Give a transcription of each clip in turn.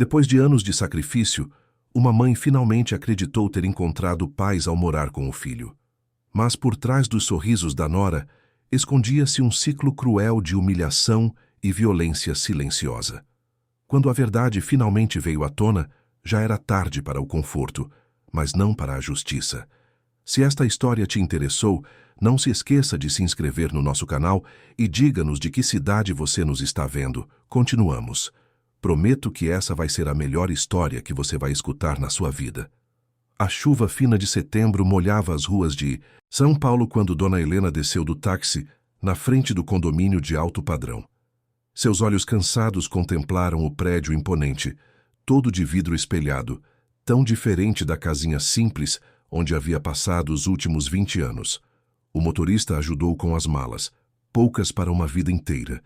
Depois de anos de sacrifício, uma mãe finalmente acreditou ter encontrado paz ao morar com o filho. Mas por trás dos sorrisos da nora, escondia-se um ciclo cruel de humilhação e violência silenciosa. Quando a verdade finalmente veio à tona, já era tarde para o conforto, mas não para a justiça. Se esta história te interessou, não se esqueça de se inscrever no nosso canal e diga-nos de que cidade você nos está vendo. Continuamos. Prometo que essa vai ser a melhor história que você vai escutar na sua vida. A chuva fina de setembro molhava as ruas de São Paulo quando Dona Helena desceu do táxi na frente do condomínio de alto padrão. Seus olhos cansados contemplaram o prédio imponente, todo de vidro espelhado, tão diferente da casinha simples onde havia passado os últimos 20 anos. O motorista ajudou com as malas, poucas para uma vida inteira,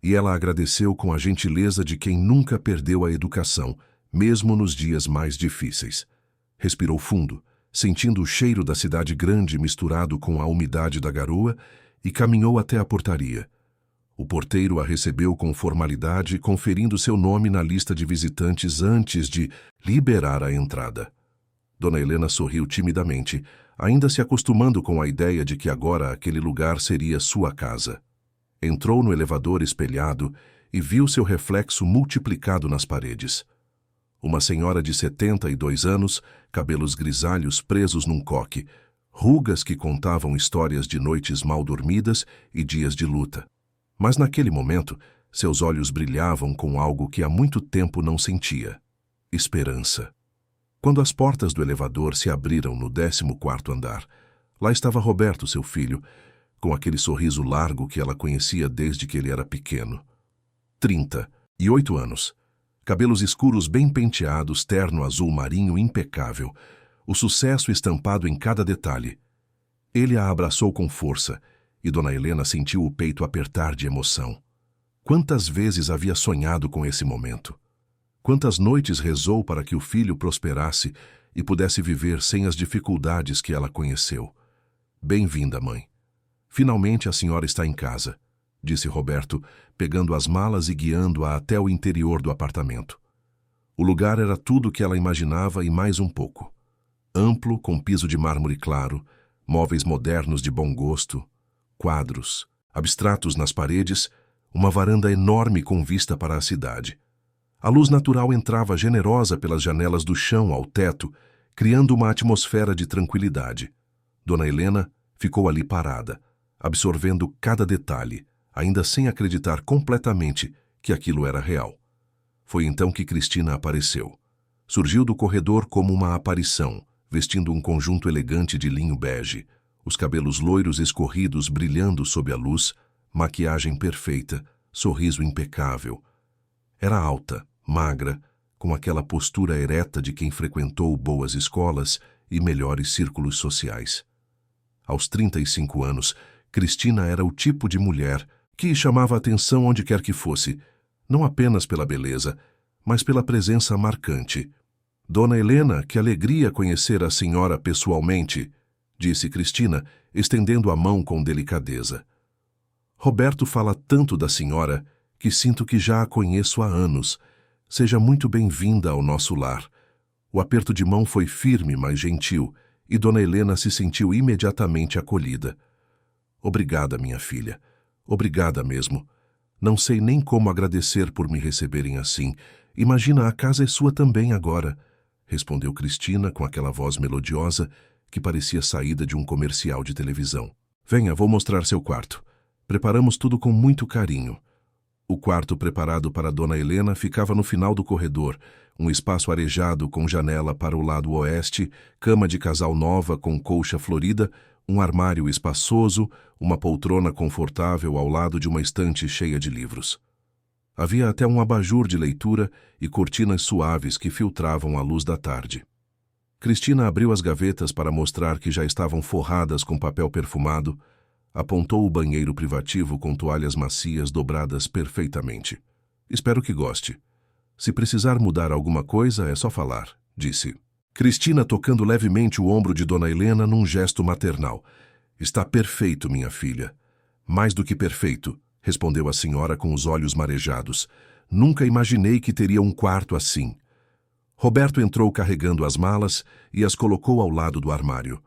e ela agradeceu com a gentileza de quem nunca perdeu a educação, mesmo nos dias mais difíceis. Respirou fundo, sentindo o cheiro da cidade grande misturado com a umidade da garoa, e caminhou até a portaria. O porteiro a recebeu com formalidade, conferindo seu nome na lista de visitantes antes de liberar a entrada. Dona Helena sorriu timidamente, ainda se acostumando com a ideia de que agora aquele lugar seria sua casa. Entrou no elevador espelhado e viu seu reflexo multiplicado nas paredes. Uma senhora de 72 anos, cabelos grisalhos presos num coque, rugas que contavam histórias de noites mal dormidas e dias de luta. Mas naquele momento, seus olhos brilhavam com algo que há muito tempo não sentia: esperança. Quando as portas do elevador se abriram no 14º andar, lá estava Roberto, seu filho, com aquele sorriso largo que ela conhecia desde que ele era pequeno. 38 anos. Cabelos escuros bem penteados, terno azul marinho impecável, o sucesso estampado em cada detalhe. Ele a abraçou com força, e Dona Helena sentiu o peito apertar de emoção. Quantas vezes havia sonhado com esse momento? Quantas noites rezou para que o filho prosperasse e pudesse viver sem as dificuldades que ela conheceu? Bem-vinda, mãe. Finalmente a senhora está em casa, disse Roberto, pegando as malas e guiando-a até o interior do apartamento. O lugar era tudo o que ela imaginava e mais um pouco. Amplo, com piso de mármore claro, móveis modernos de bom gosto, quadros, abstratos nas paredes, uma varanda enorme com vista para a cidade. A luz natural entrava generosa pelas janelas do chão ao teto, criando uma atmosfera de tranquilidade. Dona Helena ficou ali parada, absorvendo cada detalhe, ainda sem acreditar completamente que aquilo era real. Foi então que Cristina apareceu. Surgiu do corredor como uma aparição, vestindo um conjunto elegante de linho bege, os cabelos loiros escorridos brilhando sob a luz, maquiagem perfeita, sorriso impecável. Era alta, magra, com aquela postura ereta de quem frequentou boas escolas e melhores círculos sociais. Aos 35 anos, Cristina era o tipo de mulher que chamava a atenção onde quer que fosse, não apenas pela beleza, mas pela presença marcante. Dona Helena, que alegria conhecer a senhora pessoalmente, disse Cristina, estendendo a mão com delicadeza. Roberto fala tanto da senhora que sinto que já a conheço há anos. Seja muito bem-vinda ao nosso lar. O aperto de mão foi firme, mas gentil, e Dona Helena se sentiu imediatamente acolhida. Obrigada, minha filha. Obrigada mesmo. Não sei nem como agradecer por me receberem assim. Imagina, a casa é sua também agora, respondeu Cristina com aquela voz melodiosa que parecia saída de um comercial de televisão. Venha, vou mostrar seu quarto. Preparamos tudo com muito carinho. O quarto preparado para Dona Helena ficava no final do corredor, um espaço arejado com janela para o lado oeste, cama de casal nova com colcha florida, um armário espaçoso, uma poltrona confortável ao lado de uma estante cheia de livros. Havia até um abajur de leitura e cortinas suaves que filtravam a luz da tarde. Cristina abriu as gavetas para mostrar que já estavam forradas com papel perfumado, apontou o banheiro privativo com toalhas macias dobradas perfeitamente. Espero que goste. Se precisar mudar alguma coisa, é só falar, disse. Cristina tocando levemente o ombro de Dona Helena num gesto maternal. Está perfeito, minha filha. Mais do que perfeito, respondeu a senhora com os olhos marejados. Nunca imaginei que teria um quarto assim. Roberto entrou carregando as malas e as colocou ao lado do armário.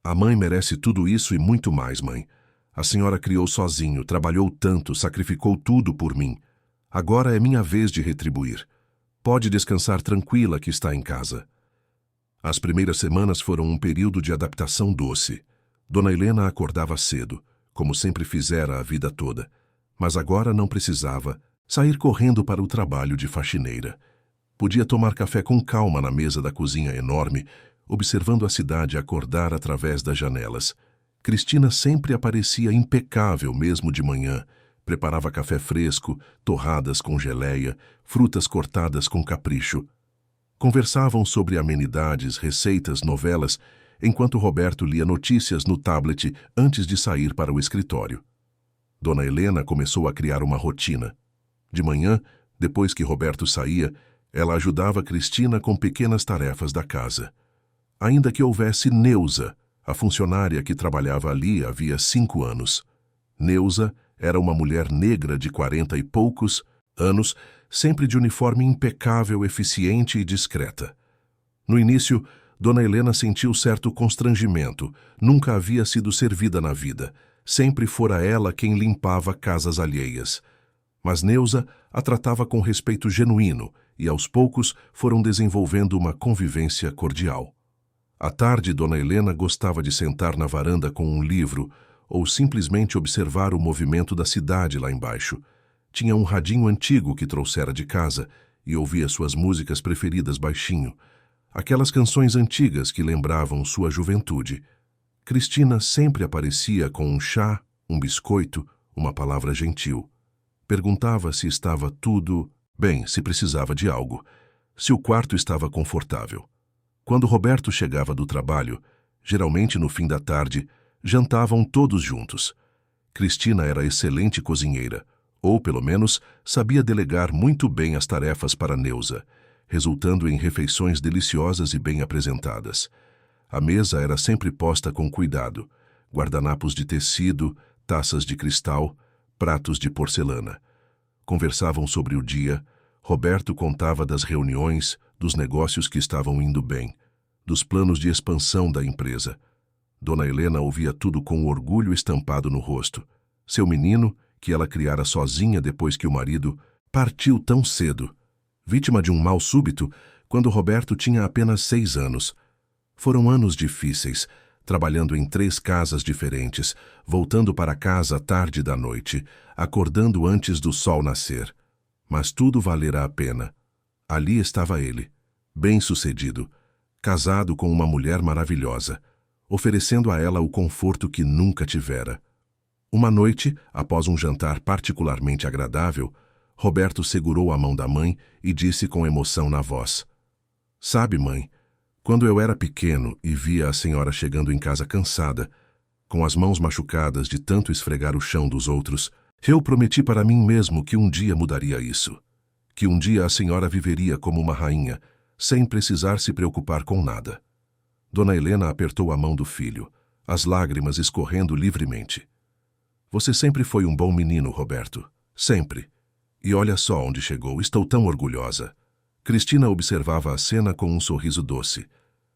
A mãe merece tudo isso e muito mais, mãe. A senhora criou sozinho, trabalhou tanto, sacrificou tudo por mim. Agora é minha vez de retribuir. Pode descansar tranquila que está em casa. As primeiras semanas foram um período de adaptação doce. Dona Helena acordava cedo, como sempre fizera a vida toda, mas agora não precisava sair correndo para o trabalho de faxineira. Podia tomar café com calma na mesa da cozinha enorme, observando a cidade acordar através das janelas. Cristina sempre aparecia impecável mesmo de manhã. Preparava café fresco, torradas com geleia, frutas cortadas com capricho. Conversavam sobre amenidades, receitas, novelas, enquanto Roberto lia notícias no tablet antes de sair para o escritório. Dona Helena começou a criar uma rotina. De manhã, depois que Roberto saía, ela ajudava Cristina com pequenas tarefas da casa. Ainda que houvesse Neuza, a funcionária que trabalhava ali havia 5 anos. Neuza era uma mulher negra de 40 e poucos anos, sempre de uniforme impecável, eficiente e discreta. No início, Dona Helena sentiu certo constrangimento. Nunca havia sido servida na vida. Sempre fora ela quem limpava casas alheias. Mas Neuza a tratava com respeito genuíno e, aos poucos, foram desenvolvendo uma convivência cordial. À tarde, Dona Helena gostava de sentar na varanda com um livro ou simplesmente observar o movimento da cidade lá embaixo. Tinha um radinho antigo que trouxera de casa e ouvia suas músicas preferidas baixinho, aquelas canções antigas que lembravam sua juventude. Cristina sempre aparecia com um chá, um biscoito, uma palavra gentil. Perguntava se estava tudo bem, se precisava de algo, se o quarto estava confortável. Quando Roberto chegava do trabalho, geralmente no fim da tarde, jantavam todos juntos. Cristina era excelente cozinheira, ou, pelo menos, sabia delegar muito bem as tarefas para Neuza, resultando em refeições deliciosas e bem apresentadas. A mesa era sempre posta com cuidado, guardanapos de tecido, taças de cristal, pratos de porcelana. Conversavam sobre o dia. Roberto contava das reuniões, dos negócios que estavam indo bem, dos planos de expansão da empresa. Dona Helena ouvia tudo com o orgulho estampado no rosto. Seu menino, que ela criara sozinha depois que o marido partiu tão cedo, vítima de um mal súbito, quando Roberto tinha apenas 6 anos. Foram anos difíceis, trabalhando em 3 casas diferentes, voltando para casa tarde da noite, acordando antes do sol nascer. Mas tudo valera a pena. Ali estava ele, bem-sucedido, casado com uma mulher maravilhosa, oferecendo a ela o conforto que nunca tivera. Uma noite, após um jantar particularmente agradável, Roberto segurou a mão da mãe e disse com emoção na voz: "Sabe, mãe, quando eu era pequeno e via a senhora chegando em casa cansada, com as mãos machucadas de tanto esfregar o chão dos outros, eu prometi para mim mesmo que um dia mudaria isso, que um dia a senhora viveria como uma rainha, sem precisar se preocupar com nada." Dona Helena apertou a mão do filho, as lágrimas escorrendo livremente. "Você sempre foi um bom menino, Roberto. Sempre. E olha só onde chegou, estou tão orgulhosa." Cristina observava a cena com um sorriso doce,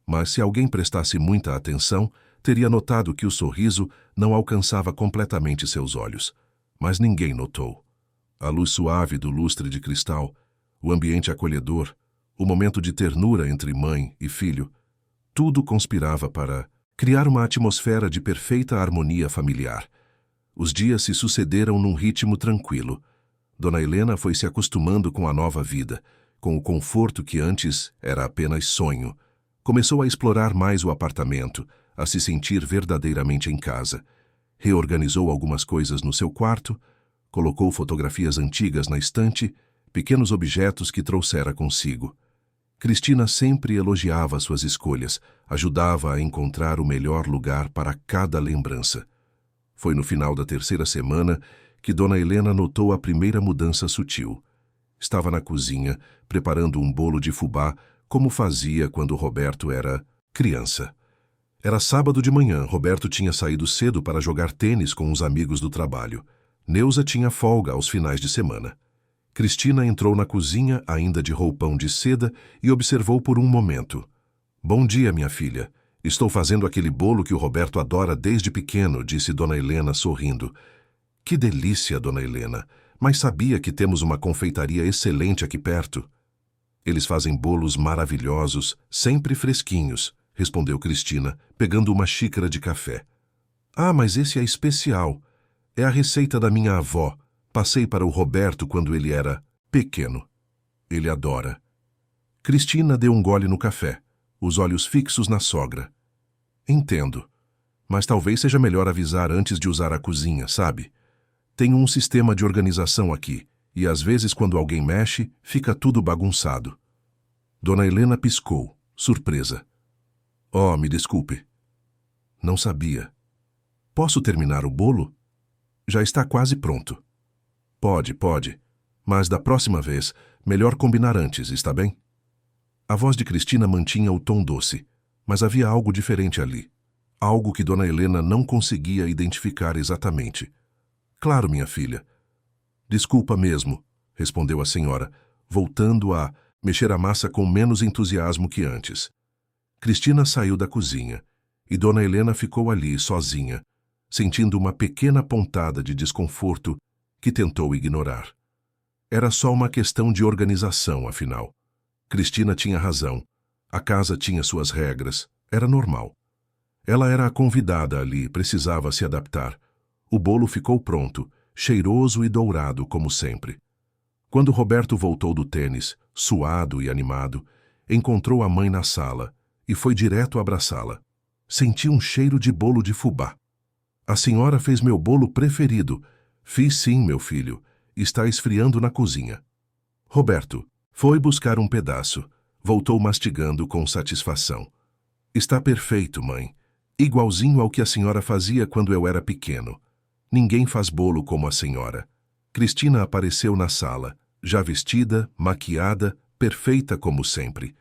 mas se alguém prestasse muita atenção, teria notado que o sorriso não alcançava completamente seus olhos. Mas ninguém notou. A luz suave do lustre de cristal, o ambiente acolhedor, o momento de ternura entre mãe e filho, tudo conspirava para criar uma atmosfera de perfeita harmonia familiar. Os dias se sucederam num ritmo tranquilo. Dona Helena foi se acostumando com a nova vida, com o conforto que antes era apenas sonho. Começou a explorar mais o apartamento, a se sentir verdadeiramente em casa. Reorganizou algumas coisas no seu quarto, colocou fotografias antigas na estante, pequenos objetos que trouxera consigo. Cristina sempre elogiava suas escolhas, ajudava a encontrar o melhor lugar para cada lembrança. Foi no final da 3ª semana que Dona Helena notou a primeira mudança sutil. Estava na cozinha, preparando um bolo de fubá, como fazia quando Roberto era criança. Era sábado de manhã, Roberto tinha saído cedo para jogar tênis com os amigos do trabalho. Neuza tinha folga aos finais de semana. Cristina entrou na cozinha, ainda de roupão de seda, e observou por um momento. Bom dia, minha filha. Estou fazendo aquele bolo que o Roberto adora desde pequeno, disse Dona Helena, sorrindo. Que delícia, Dona Helena. Mas sabia que temos uma confeitaria excelente aqui perto? Eles fazem bolos maravilhosos, sempre fresquinhos, respondeu Cristina, pegando uma xícara de café. Ah, mas esse é especial. É a receita da minha avó. Passei para o Roberto quando ele era pequeno. Ele adora. Cristina deu um gole no café, os olhos fixos na sogra. Entendo. Mas talvez seja melhor avisar antes de usar a cozinha, sabe? Tenho um sistema de organização aqui, e às vezes quando alguém mexe, fica tudo bagunçado. Dona Helena piscou, surpresa. Oh, me desculpe. Não sabia. Posso terminar o bolo? Já está quase pronto. Pode. Mas da próxima vez, melhor combinar antes, está bem? A voz de Cristina mantinha o tom doce, mas havia algo diferente ali. Algo que Dona Helena não conseguia identificar exatamente. Claro, minha filha. Desculpa mesmo, respondeu a senhora, voltando a mexer a massa com menos entusiasmo que antes. Cristina saiu da cozinha, e Dona Helena ficou ali, sozinha, sentindo uma pequena pontada de desconforto que tentou ignorar. Era só uma questão de organização, afinal. Cristina tinha razão. A casa tinha suas regras. Era normal. Ela era a convidada ali, precisava se adaptar. O bolo ficou pronto, cheiroso e dourado, como sempre. Quando Roberto voltou do tênis, suado e animado, encontrou a mãe na sala e foi direto abraçá-la. Senti um cheiro de bolo de fubá. A senhora fez meu bolo preferido. Fiz sim, meu filho. Está esfriando na cozinha. Roberto foi buscar um pedaço. Voltou mastigando com satisfação. Está perfeito, mãe. Igualzinho ao que a senhora fazia quando eu era pequeno. Ninguém faz bolo como a senhora. Cristina apareceu na sala, já vestida, maquiada, perfeita como sempre.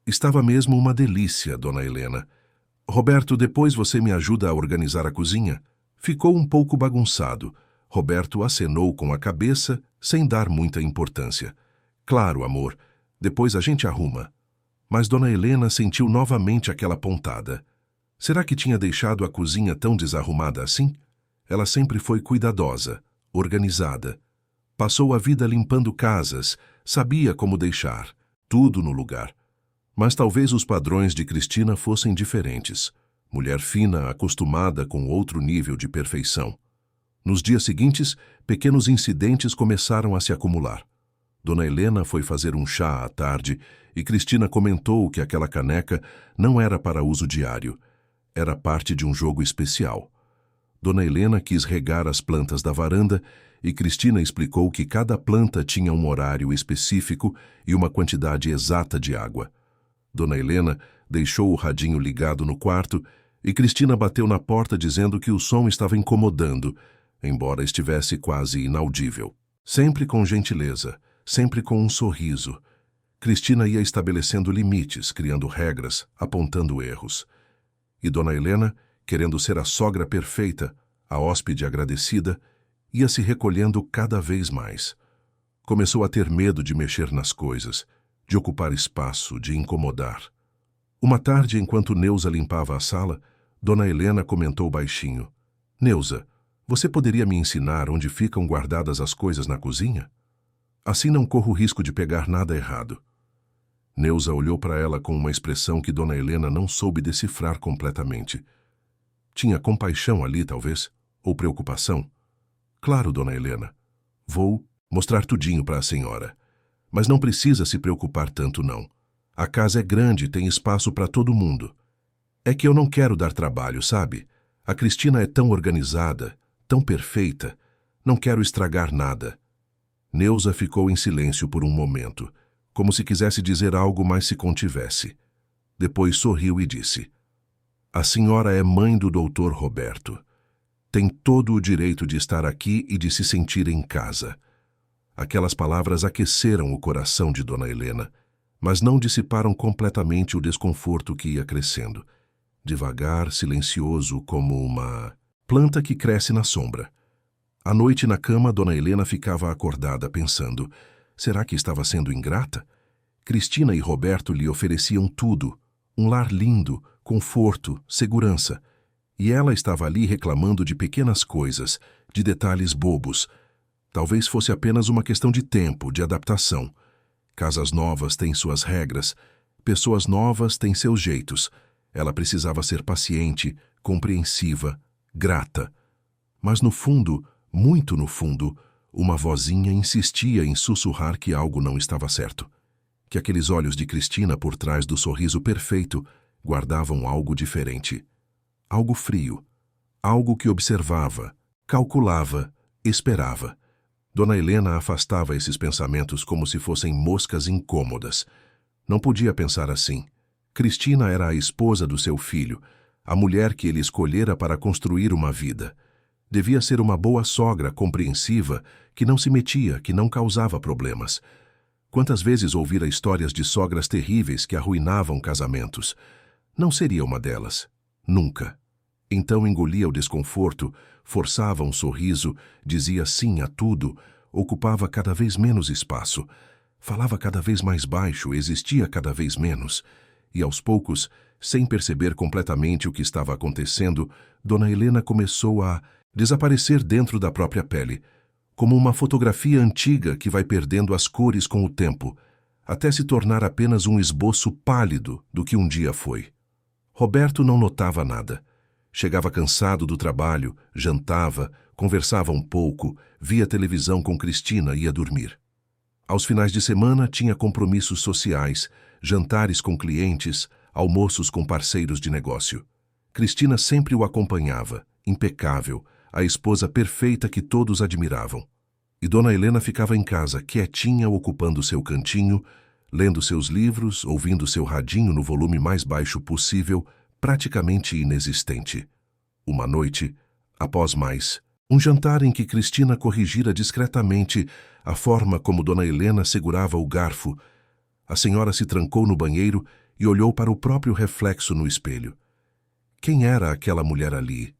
Estava mesmo uma delícia, Dona Helena. Roberto, depois você me ajuda a organizar a cozinha? Ficou um pouco bagunçado. Roberto acenou com a cabeça, sem dar muita importância. Claro, amor, depois a gente arruma. Mas Dona Helena sentiu novamente aquela pontada. Será que tinha deixado a cozinha tão desarrumada assim? Ela sempre foi cuidadosa, organizada. Passou a vida limpando casas, sabia como deixar, tudo no lugar. Mas talvez os padrões de Cristina fossem diferentes. Mulher fina, acostumada com outro nível de perfeição. Nos dias seguintes, pequenos incidentes começaram a se acumular. Dona Helena foi fazer um chá à tarde e Cristina comentou que aquela caneca não era para uso diário. Era parte de um jogo especial. Dona Helena quis regar as plantas da varanda e Cristina explicou que cada planta tinha um horário específico e uma quantidade exata de água. Dona Helena deixou o radinho ligado no quarto e Cristina bateu na porta dizendo que o som estava incomodando, embora estivesse quase inaudível. Sempre com gentileza, sempre com um sorriso. Cristina ia estabelecendo limites, criando regras, apontando erros. E Dona Helena, querendo ser a sogra perfeita, a hóspede agradecida, ia se recolhendo cada vez mais. Começou a ter medo de mexer nas coisas, de ocupar espaço, de incomodar. Uma tarde, enquanto Neuza limpava a sala, Dona Helena comentou baixinho: Neuza, você poderia me ensinar onde ficam guardadas as coisas na cozinha? Assim não corro o risco de pegar nada errado. Neuza olhou para ela com uma expressão que Dona Helena não soube decifrar completamente. Tinha compaixão ali, talvez? Ou preocupação? Claro, Dona Helena. Vou mostrar tudinho para a senhora. Mas não precisa se preocupar tanto, não. A casa é grande e tem espaço para todo mundo. É que eu não quero dar trabalho, sabe? A Cristina é tão organizada, tão perfeita. Não quero estragar nada. Neuza ficou em silêncio por um momento, como se quisesse dizer algo, mas se contivesse. Depois sorriu e disse: A senhora é mãe do doutor Roberto. Tem todo o direito de estar aqui e de se sentir em casa. Aquelas palavras aqueceram o coração de Dona Helena, mas não dissiparam completamente o desconforto que ia crescendo. Devagar, silencioso, como uma planta que cresce na sombra. À noite na cama, Dona Helena ficava acordada pensando: Será que estava sendo ingrata? Cristina e Roberto lhe ofereciam tudo, um lar lindo, conforto, segurança. E ela estava ali reclamando de pequenas coisas, de detalhes bobos. Talvez fosse apenas uma questão de tempo, de adaptação. Casas novas têm suas regras, pessoas novas têm seus jeitos. Ela precisava ser paciente, compreensiva, grata. Mas no fundo, muito no fundo, uma vozinha insistia em sussurrar que algo não estava certo. Que aqueles olhos de Cristina por trás do sorriso perfeito guardavam algo diferente. Algo frio. Algo que observava, calculava, esperava. Dona Helena afastava esses pensamentos como se fossem moscas incômodas. Não podia pensar assim. Cristina era a esposa do seu filho, a mulher que ele escolhera para construir uma vida. Devia ser uma boa sogra compreensiva, que não se metia, que não causava problemas. Quantas vezes ouvira histórias de sogras terríveis que arruinavam casamentos? Não seria uma delas. Nunca. Então engolia o desconforto, forçava um sorriso, dizia sim a tudo, ocupava cada vez menos espaço, falava cada vez mais baixo, existia cada vez menos. E aos poucos, sem perceber completamente o que estava acontecendo, Dona Helena começou a desaparecer dentro da própria pele, como uma fotografia antiga que vai perdendo as cores com o tempo, até se tornar apenas um esboço pálido do que um dia foi. Roberto não notava nada. Chegava cansado do trabalho, jantava, conversava um pouco, via televisão com Cristina e ia dormir. Aos finais de semana tinha compromissos sociais, jantares com clientes, almoços com parceiros de negócio. Cristina sempre o acompanhava, impecável, a esposa perfeita que todos admiravam. E Dona Helena ficava em casa, quietinha, ocupando seu cantinho, lendo seus livros, ouvindo seu radinho no volume mais baixo possível, praticamente inexistente. Uma noite, após mais, um jantar em que Cristina corrigira discretamente a forma como Dona Helena segurava o garfo, a senhora se trancou no banheiro e olhou para o próprio reflexo no espelho. Quem era aquela mulher ali?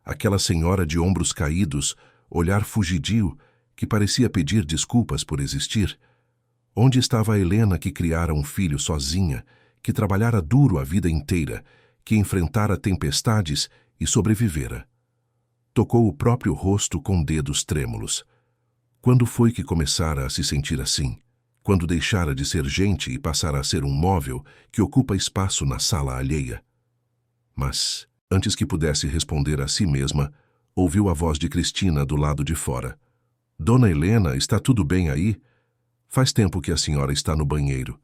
Aquela senhora de ombros caídos, olhar fugidio, que parecia pedir desculpas por existir? Onde estava a Helena que criara um filho sozinha, que trabalhara duro a vida inteira, que enfrentara tempestades e sobrevivera? Tocou o próprio rosto com dedos trêmulos. Quando foi que começara a se sentir assim? Quando deixara de ser gente e passara a ser um móvel que ocupa espaço na sala alheia? Mas, antes que pudesse responder a si mesma, ouviu a voz de Cristina do lado de fora. Dona Helena, está tudo bem aí? Faz tempo que a senhora está no banheiro.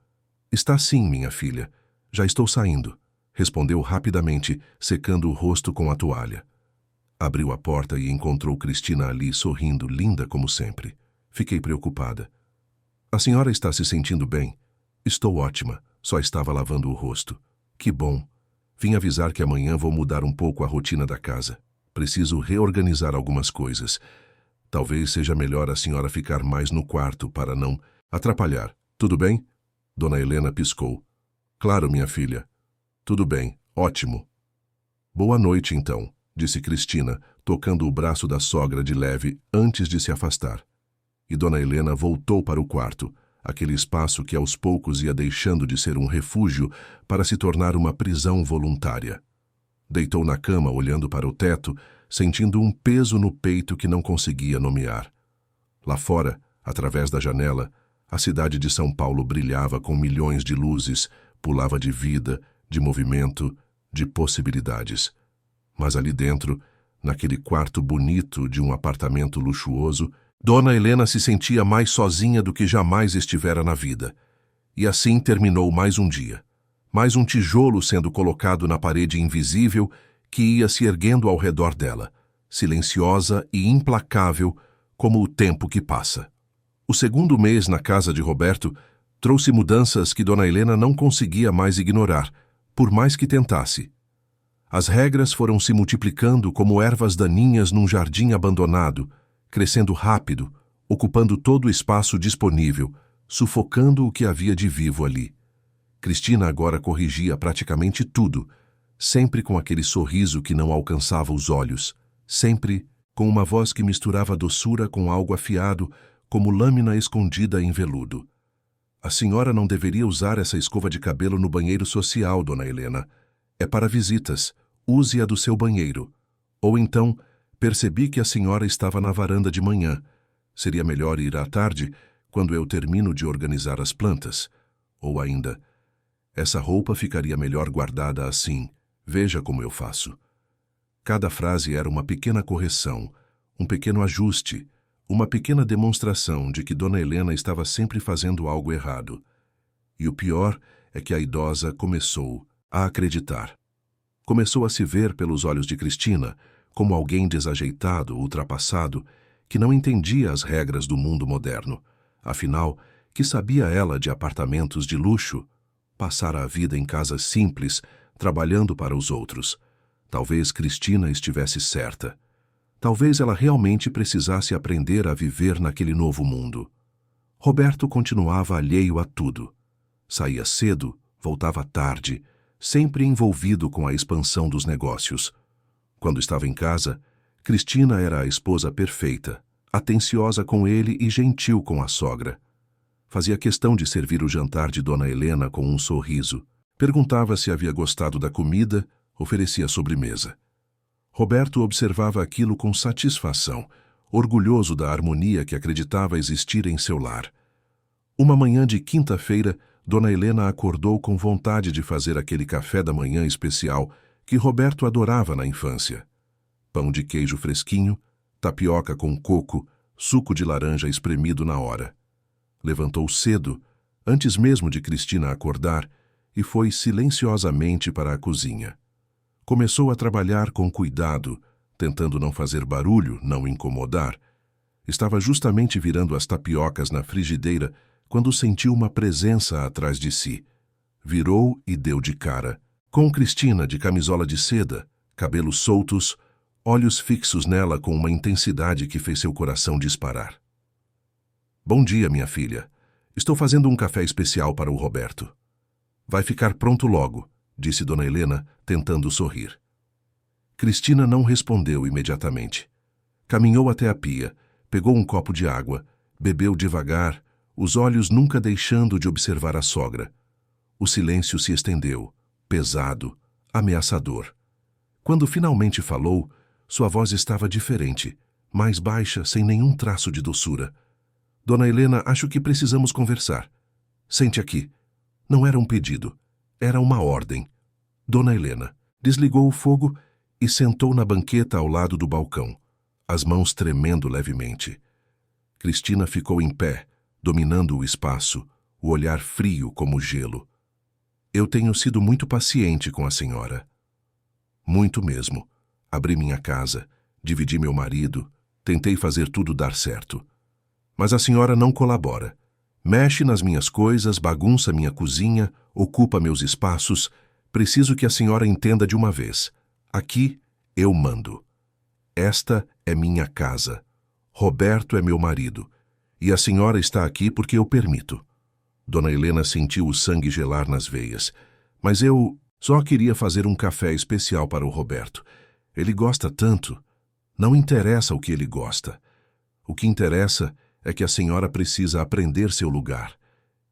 Está sim, minha filha. Já estou saindo, respondeu rapidamente, secando o rosto com a toalha. Abriu a porta e encontrou Cristina ali sorrindo, linda como sempre. Fiquei preocupada. A senhora está se sentindo bem? Estou ótima, só estava lavando o rosto. Que bom. Vim avisar que amanhã vou mudar um pouco a rotina da casa. Preciso reorganizar algumas coisas. Talvez seja melhor a senhora ficar mais no quarto para não atrapalhar. Tudo bem? Dona Helena piscou. Claro, minha filha. Tudo bem, ótimo. Boa noite, então, disse Cristina, tocando o braço da sogra de leve antes de se afastar. E Dona Helena voltou para o quarto, aquele espaço que aos poucos ia deixando de ser um refúgio para se tornar uma prisão voluntária. Deitou na cama olhando para o teto, sentindo um peso no peito que não conseguia nomear. Lá fora, através da janela, a cidade de São Paulo brilhava com milhões de luzes, pulava de vida, de movimento, de possibilidades. Mas ali dentro, naquele quarto bonito de um apartamento luxuoso, Dona Helena se sentia mais sozinha do que jamais estivera na vida. E assim terminou mais um dia. Mais um tijolo sendo colocado na parede invisível que ia se erguendo ao redor dela, silenciosa e implacável como o tempo que passa. O segundo mês na casa de Roberto trouxe mudanças que Dona Helena não conseguia mais ignorar, por mais que tentasse. As regras foram se multiplicando como ervas daninhas num jardim abandonado, crescendo rápido, ocupando todo o espaço disponível, sufocando o que havia de vivo ali. Cristina agora corrigia praticamente tudo, sempre com aquele sorriso que não alcançava os olhos, sempre com uma voz que misturava doçura com algo afiado, como lâmina escondida em veludo. A senhora não deveria usar essa escova de cabelo no banheiro social, dona Helena. É para visitas. Use-a do seu banheiro. Ou então, percebi que a senhora estava na varanda de manhã. Seria melhor ir à tarde, quando eu termino de organizar as plantas. Ou ainda, essa roupa ficaria melhor guardada assim. Veja como eu faço. Cada frase era uma pequena correção, um pequeno ajuste, uma pequena demonstração de que dona Helena estava sempre fazendo algo errado. E o pior é que a idosa começou a acreditar. Começou a se ver pelos olhos de Cristina como alguém desajeitado, ultrapassado, que não entendia as regras do mundo moderno. Afinal, que sabia ela de apartamentos de luxo? Passara a vida em casas simples, trabalhando para os outros. Talvez Cristina estivesse certa. Talvez ela realmente precisasse aprender a viver naquele novo mundo. Roberto continuava alheio a tudo. Saía cedo, voltava tarde, sempre envolvido com a expansão dos negócios. Quando estava em casa, Cristina era a esposa perfeita, atenciosa com ele e gentil com a sogra. Fazia questão de servir o jantar de dona Helena com um sorriso. Perguntava se havia gostado da comida, oferecia sobremesa. Roberto observava aquilo com satisfação, orgulhoso da harmonia que acreditava existir em seu lar. Uma manhã de quinta-feira, dona Helena acordou com vontade de fazer aquele café da manhã especial que Roberto adorava na infância. Pão de queijo fresquinho, tapioca com coco, suco de laranja espremido na hora. Levantou cedo, antes mesmo de Cristina acordar, e foi silenciosamente para a cozinha. Começou a trabalhar com cuidado, tentando não fazer barulho, não incomodar. Estava justamente virando as tapiocas na frigideira quando sentiu uma presença atrás de si. Virou e deu de cara. Com Cristina de camisola de seda, cabelos soltos, olhos fixos nela com uma intensidade que fez seu coração disparar. Bom dia, minha filha. Estou fazendo um café especial para o Roberto. Vai ficar pronto logo, disse dona Helena, tentando sorrir. Cristina não respondeu imediatamente. Caminhou até a pia, pegou um copo de água, bebeu devagar, os olhos nunca deixando de observar a sogra. O silêncio se estendeu, pesado, ameaçador. Quando finalmente falou, sua voz estava diferente, mais baixa, sem nenhum traço de doçura. Dona Helena, acho que precisamos conversar. Sente aqui. Não era um pedido, era uma ordem. Dona Helena desligou o fogo e sentou na banqueta ao lado do balcão, as mãos tremendo levemente. Cristina ficou em pé, dominando o espaço, o olhar frio como gelo. Eu tenho sido muito paciente com a senhora. Muito mesmo. Abri minha casa, dividi meu marido, tentei fazer tudo dar certo. Mas a senhora não colabora. Mexe nas minhas coisas, bagunça minha cozinha, ocupa meus espaços. Preciso que a senhora entenda de uma vez. Aqui eu mando. Esta é minha casa. Roberto é meu marido. E a senhora está aqui porque eu permito. Dona Helena sentiu o sangue gelar nas veias. Mas eu só queria fazer um café especial para o Roberto. Ele gosta tanto. Não interessa o que ele gosta. O que interessa é que a senhora precisa aprender seu lugar.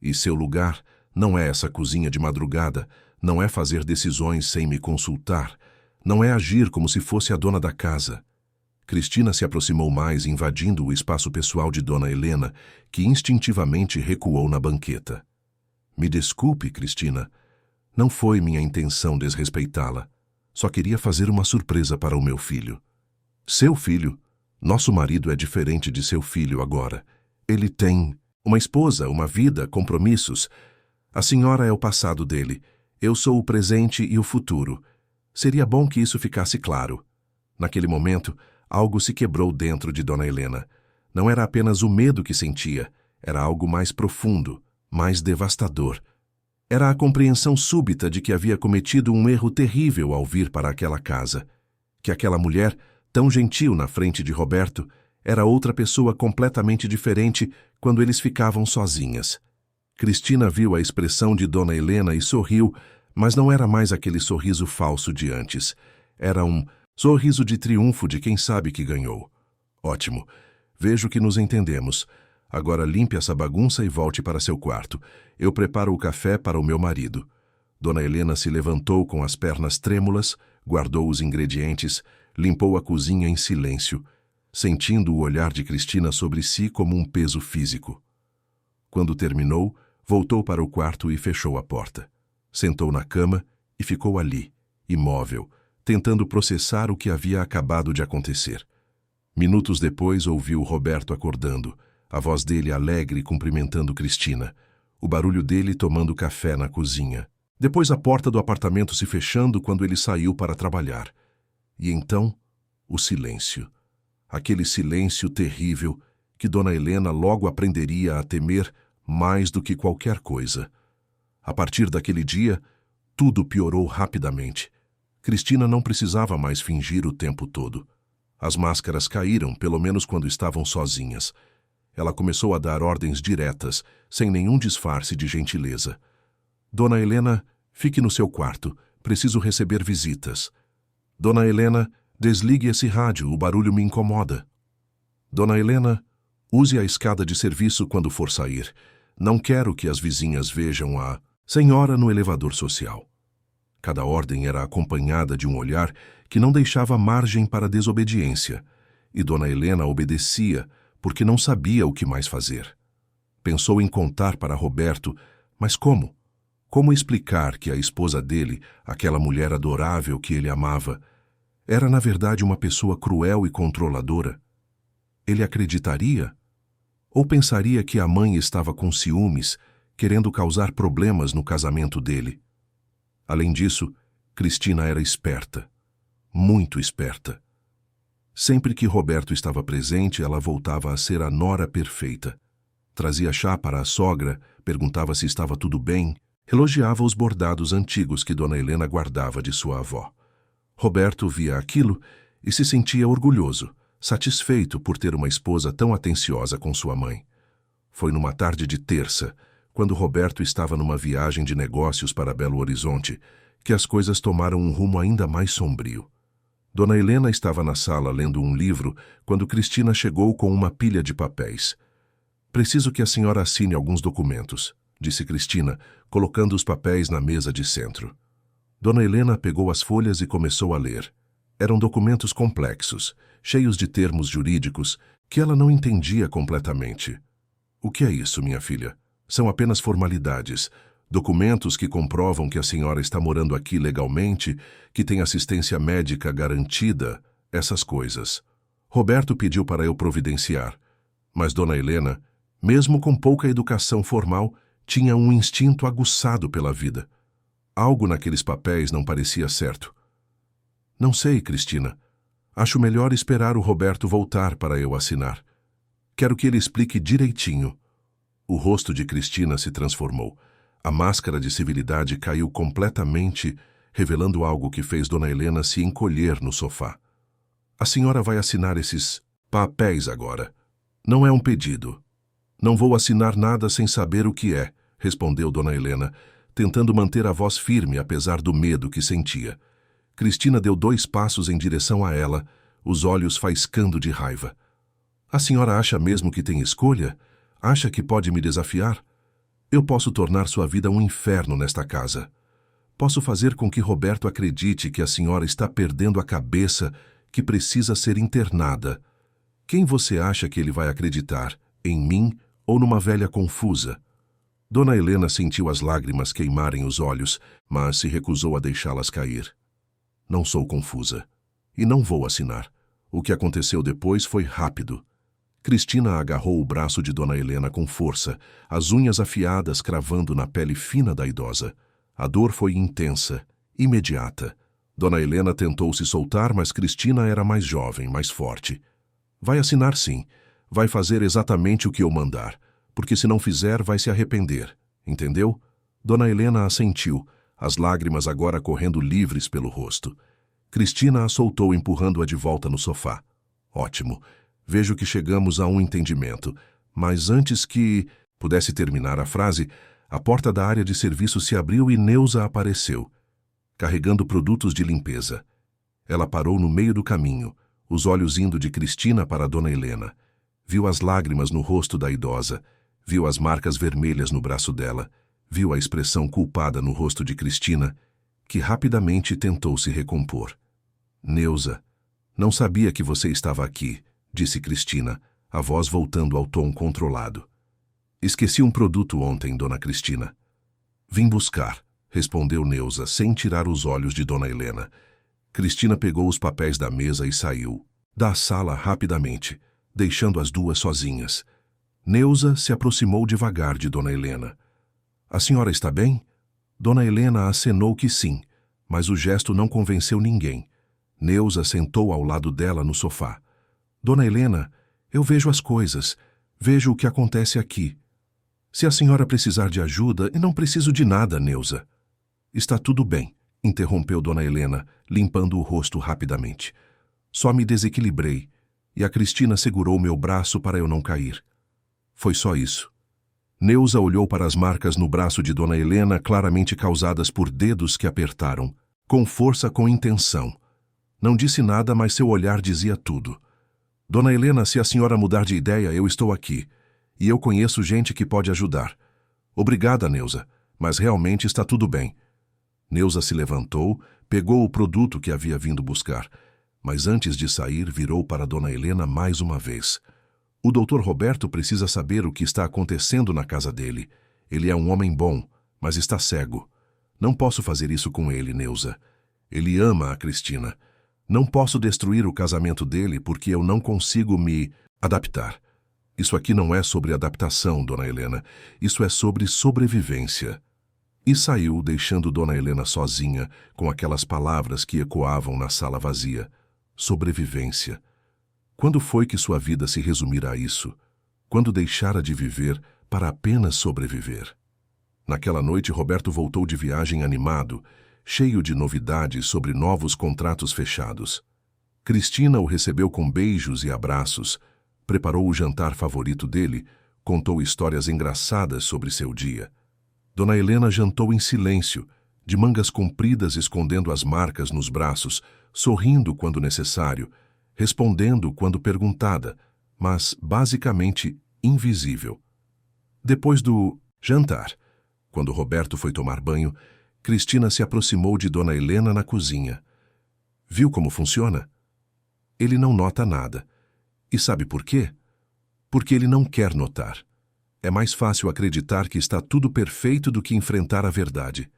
E seu lugar não é essa cozinha de madrugada, não é fazer decisões sem me consultar, não é agir como se fosse a dona da casa. Cristina se aproximou mais, invadindo o espaço pessoal de dona Helena, que instintivamente recuou na banqueta. Me desculpe, Cristina. Não foi minha intenção desrespeitá-la. Só queria fazer uma surpresa para o meu filho. Seu filho? Nosso marido é diferente de seu filho agora. Ele tem uma esposa, uma vida, compromissos. A senhora é o passado dele. Eu sou o presente e o futuro. Seria bom que isso ficasse claro. Naquele momento, algo se quebrou dentro de dona Helena. Não era apenas o medo que sentia, era algo mais profundo, mais devastador. Era a compreensão súbita de que havia cometido um erro terrível ao vir para aquela casa. Que aquela mulher, tão gentil na frente de Roberto, era outra pessoa completamente diferente quando eles ficavam sozinhas. Cristina viu a expressão de dona Helena e sorriu, mas não era mais aquele sorriso falso de antes. Era um sorriso de triunfo de quem sabe que ganhou. Ótimo. Vejo que nos entendemos. Agora limpe essa bagunça e volte para seu quarto. Eu preparo o café para o meu marido. Dona Helena se levantou com as pernas trêmulas, guardou os ingredientes, limpou a cozinha em silêncio, sentindo o olhar de Cristina sobre si como um peso físico. Quando terminou, voltou para o quarto e fechou a porta. Sentou na cama e ficou ali, imóvel, tentando processar o que havia acabado de acontecer. Minutos depois ouviu Roberto acordando, a voz dele alegre cumprimentando Cristina, o barulho dele tomando café na cozinha. Depois a porta do apartamento se fechando quando ele saiu para trabalhar. E então, o silêncio. Aquele silêncio terrível que Dona Helena logo aprenderia a temer mais do que qualquer coisa. A partir daquele dia, tudo piorou rapidamente. Cristina não precisava mais fingir o tempo todo. As máscaras caíram, pelo menos quando estavam sozinhas. Ela começou a dar ordens diretas, sem nenhum disfarce de gentileza. Dona Helena, fique no seu quarto. Preciso receber visitas. Dona Helena, desligue esse rádio, o barulho me incomoda. Dona Helena, use a escada de serviço quando for sair. Não quero que as vizinhas vejam a senhora no elevador social. Cada ordem era acompanhada de um olhar que não deixava margem para desobediência, e Dona Helena obedecia porque não sabia o que mais fazer. Pensou em contar para Roberto, mas como? Como explicar que a esposa dele, aquela mulher adorável que ele amava, era na verdade uma pessoa cruel e controladora? Ele acreditaria? Ou pensaria que a mãe estava com ciúmes, querendo causar problemas no casamento dele? Além disso, Cristina era esperta, muito esperta. Sempre que Roberto estava presente, ela voltava a ser a nora perfeita. Trazia chá para a sogra, perguntava se estava tudo bem, elogiava os bordados antigos que Dona Helena guardava de sua avó. Roberto via aquilo e se sentia orgulhoso, satisfeito por ter uma esposa tão atenciosa com sua mãe. Foi numa tarde de terça, quando Roberto estava numa viagem de negócios para Belo Horizonte, que as coisas tomaram um rumo ainda mais sombrio. Dona Helena estava na sala lendo um livro quando Cristina chegou com uma pilha de papéis. Preciso que a senhora assine alguns documentos, disse Cristina, colocando os papéis na mesa de centro. Dona Helena pegou as folhas e começou a ler. Eram documentos complexos, cheios de termos jurídicos que ela não entendia completamente. O que é isso, minha filha? São apenas formalidades, documentos que comprovam que a senhora está morando aqui legalmente, que tem assistência médica garantida, essas coisas. Roberto pediu para eu providenciar, mas Dona Helena, mesmo com pouca educação formal, tinha um instinto aguçado pela vida. Algo naqueles papéis não parecia certo. Não sei, Cristina. Acho melhor esperar o Roberto voltar para eu assinar. Quero que ele explique direitinho. O rosto de Cristina se transformou. A máscara de civilidade caiu completamente, revelando algo que fez Dona Helena se encolher no sofá. A senhora vai assinar esses papéis agora. Não é um pedido. Não vou assinar nada sem saber o que é, respondeu Dona Helena, tentando manter a voz firme apesar do medo que sentia. Cristina deu 2 passos em direção a ela, os olhos faiscando de raiva. A senhora acha mesmo que tem escolha? Acha que pode me desafiar? Eu posso tornar sua vida um inferno nesta casa. Posso fazer com que Roberto acredite que a senhora está perdendo a cabeça, que precisa ser internada. Quem você acha que ele vai acreditar? Em mim ou numa velha confusa? Dona Helena sentiu as lágrimas queimarem os olhos, mas se recusou a deixá-las cair. Não sou confusa. E não vou assinar. O que aconteceu depois foi rápido. Cristina agarrou o braço de Dona Helena com força, as unhas afiadas cravando na pele fina da idosa. A dor foi intensa, imediata. Dona Helena tentou se soltar, mas Cristina era mais jovem, mais forte. Vai assinar sim. Vai fazer exatamente o que eu mandar, porque se não fizer, vai se arrepender. Entendeu? Dona Helena assentiu, as lágrimas agora correndo livres pelo rosto. Cristina a soltou, empurrando-a de volta no sofá. Ótimo. Vejo que chegamos a um entendimento. Mas antes que pudesse terminar a frase, a porta da área de serviço se abriu e Neuza apareceu, carregando produtos de limpeza. Ela parou no meio do caminho, os olhos indo de Cristina para Dona Helena. Viu as lágrimas no rosto da idosa, viu as marcas vermelhas no braço dela, viu a expressão culpada no rosto de Cristina, que rapidamente tentou se recompor. Neuza, não sabia que você estava aqui, disse Cristina, a voz voltando ao tom controlado. Esqueci um produto ontem, dona Cristina. Vim buscar, respondeu Neuza, sem tirar os olhos de dona Helena. Cristina pegou os papéis da mesa e saiu da sala rapidamente, deixando as duas sozinhas. Neuza se aproximou devagar de dona Helena. A senhora está bem? Dona Helena acenou que sim, mas o gesto não convenceu ninguém. Neuza sentou ao lado dela no sofá. Dona Helena, eu vejo as coisas, vejo o que acontece aqui. Se a senhora precisar de ajuda, eu não preciso de nada, Neuza. Está tudo bem, interrompeu dona Helena, limpando o rosto rapidamente. Só me desequilibrei, e a Cristina segurou meu braço para eu não cair. Foi só isso. Neuza olhou para as marcas no braço de dona Helena, claramente causadas por dedos que apertaram, com força, com intenção. Não disse nada, mas seu olhar dizia tudo. Dona Helena, se a senhora mudar de ideia, eu estou aqui. E eu conheço gente que pode ajudar. Obrigada, Neuza, mas realmente está tudo bem. Neuza se levantou, pegou o produto que havia vindo buscar, mas antes de sair virou para dona Helena mais uma vez. O doutor Roberto precisa saber o que está acontecendo na casa dele. Ele é um homem bom, mas está cego. Não posso fazer isso com ele, Neuza. Ele ama a Cristina. Não posso destruir o casamento dele porque eu não consigo me adaptar. Isso aqui não é sobre adaptação, dona Helena. Isso é sobre sobrevivência. E saiu, deixando dona Helena sozinha, com aquelas palavras que ecoavam na sala vazia. Sobrevivência. Quando foi que sua vida se resumirá a isso? Quando deixara de viver para apenas sobreviver? Naquela noite, Roberto voltou de viagem animado, cheio de novidades sobre novos contratos fechados. Cristina o recebeu com beijos e abraços, preparou o jantar favorito dele, contou histórias engraçadas sobre seu dia. Dona Helena jantou em silêncio, de mangas compridas escondendo as marcas nos braços, sorrindo quando necessário, respondendo quando perguntada, mas basicamente invisível. Depois do jantar, quando Roberto foi tomar banho, Cristina se aproximou de dona Helena na cozinha. Viu como funciona? Ele não nota nada. E sabe por quê? Porque ele não quer notar. É mais fácil acreditar que está tudo perfeito do que enfrentar a verdade.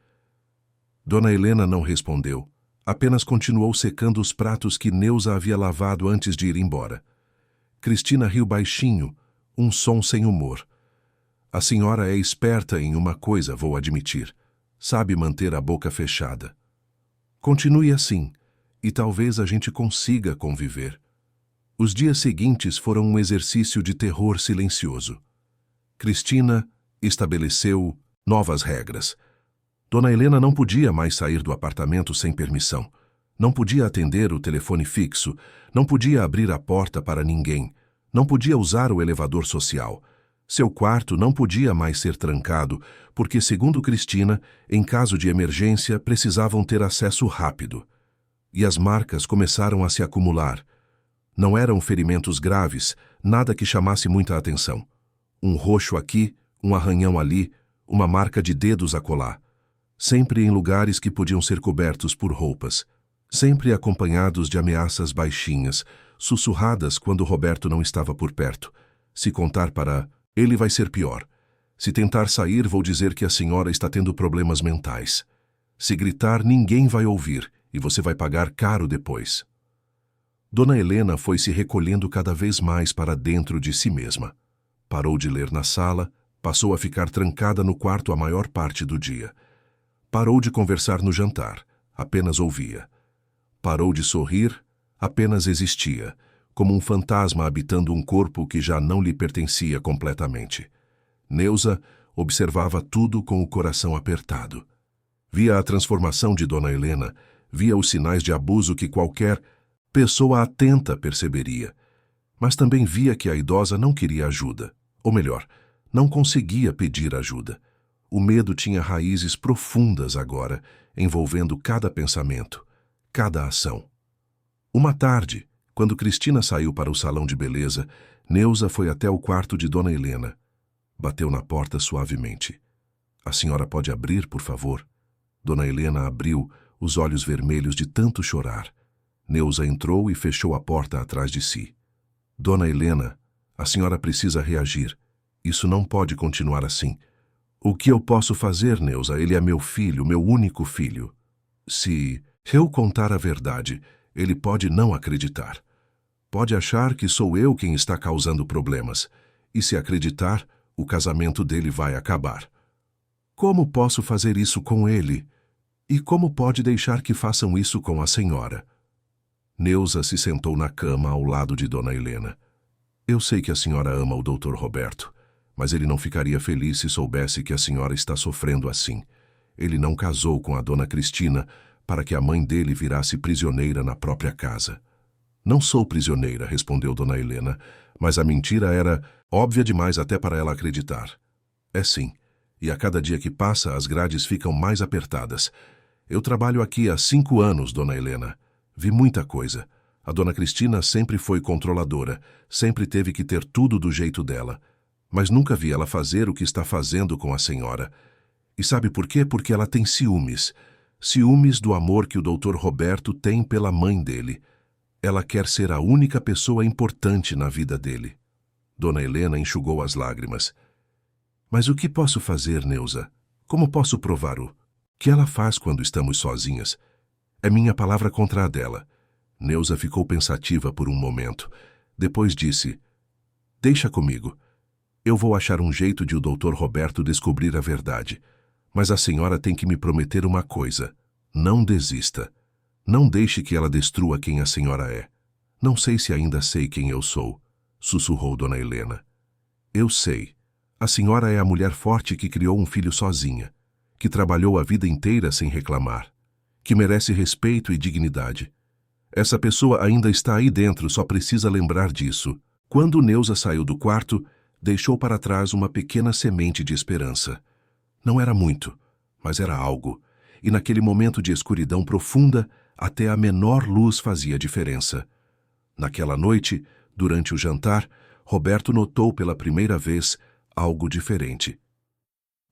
Dona Helena não respondeu, apenas continuou secando os pratos que Neuza havia lavado antes de ir embora. Cristina riu baixinho, um som sem humor. A senhora é esperta em uma coisa, vou admitir. Sabe manter a boca fechada. Continue assim, e talvez a gente consiga conviver. Os dias seguintes foram um exercício de terror silencioso. Cristina estabeleceu novas regras. Dona Helena não podia mais sair do apartamento sem permissão. Não podia atender o telefone fixo, não podia abrir a porta para ninguém, não podia usar o elevador social. Seu quarto não podia mais ser trancado, porque, segundo Cristina, em caso de emergência, precisavam ter acesso rápido. E as marcas começaram a se acumular. Não eram ferimentos graves, nada que chamasse muita atenção. Um roxo aqui, um arranhão ali, uma marca de dedos acolá. Sempre em lugares que podiam ser cobertos por roupas. Sempre acompanhados de ameaças baixinhas, sussurradas quando Roberto não estava por perto. Se contar para ele vai ser pior. Se tentar sair, vou dizer que a senhora está tendo problemas mentais. Se gritar, ninguém vai ouvir e você vai pagar caro depois. Dona Helena foi se recolhendo cada vez mais para dentro de si mesma. Parou de ler na sala, passou a ficar trancada no quarto a maior parte do dia. Parou de conversar no jantar, apenas ouvia. Parou de sorrir, apenas existia, como um fantasma habitando um corpo que já não lhe pertencia completamente. Neuza observava tudo com o coração apertado. Via a transformação de Dona Helena, via os sinais de abuso que qualquer pessoa atenta perceberia. Mas também via que a idosa não queria ajuda, ou melhor, não conseguia pedir ajuda. O medo tinha raízes profundas agora, envolvendo cada pensamento, cada ação. Uma tarde, quando Cristina saiu para o salão de beleza, Neuza foi até o quarto de Dona Helena. Bateu na porta suavemente. A senhora pode abrir, por favor? Dona Helena abriu, os olhos vermelhos de tanto chorar. Neuza entrou e fechou a porta atrás de si. Dona Helena, a senhora precisa reagir. Isso não pode continuar assim. O que eu posso fazer, Neuza? Ele é meu filho, meu único filho. Se eu contar a verdade, ele pode não acreditar. Pode achar que sou eu quem está causando problemas. E se acreditar, o casamento dele vai acabar. Como posso fazer isso com ele? E como pode deixar que façam isso com a senhora? Neuza se sentou na cama ao lado de Dona Helena. Eu sei que a senhora ama o Dr. Roberto, mas ele não ficaria feliz se soubesse que a senhora está sofrendo assim. Ele não casou com a Dona Cristina para que a mãe dele virasse prisioneira na própria casa. Não sou prisioneira, respondeu Dona Helena, mas a mentira era óbvia demais até para ela acreditar. É sim, e a cada dia que passa as grades ficam mais apertadas. Eu trabalho aqui há 5 anos, Dona Helena. Vi muita coisa. A Dona Cristina sempre foi controladora, sempre teve que ter tudo do jeito dela. Mas nunca vi ela fazer o que está fazendo com a senhora. E sabe por quê? Porque ela tem ciúmes. Ciúmes do amor que o Dr. Roberto tem pela mãe dele. Ela quer ser a única pessoa importante na vida dele. Dona Helena enxugou as lágrimas. Mas o que posso fazer, Neuza? Como posso provar o que ela faz quando estamos sozinhas? É minha palavra contra a dela. Neuza ficou pensativa por um momento. Depois disse, deixa comigo. Eu vou achar um jeito de o Dr. Roberto descobrir a verdade. Mas a senhora tem que me prometer uma coisa. Não desista. Não deixe que ela destrua quem a senhora é. Não sei se ainda sei quem eu sou, sussurrou Dona Helena. Eu sei. A senhora é a mulher forte que criou um filho sozinha, que trabalhou a vida inteira sem reclamar, que merece respeito e dignidade. Essa pessoa ainda está aí dentro, só precisa lembrar disso. Quando Neuza saiu do quarto, deixou para trás uma pequena semente de esperança. Não era muito, mas era algo, e naquele momento de escuridão profunda, até a menor luz fazia diferença. Naquela noite, durante o jantar, Roberto notou pela primeira vez algo diferente.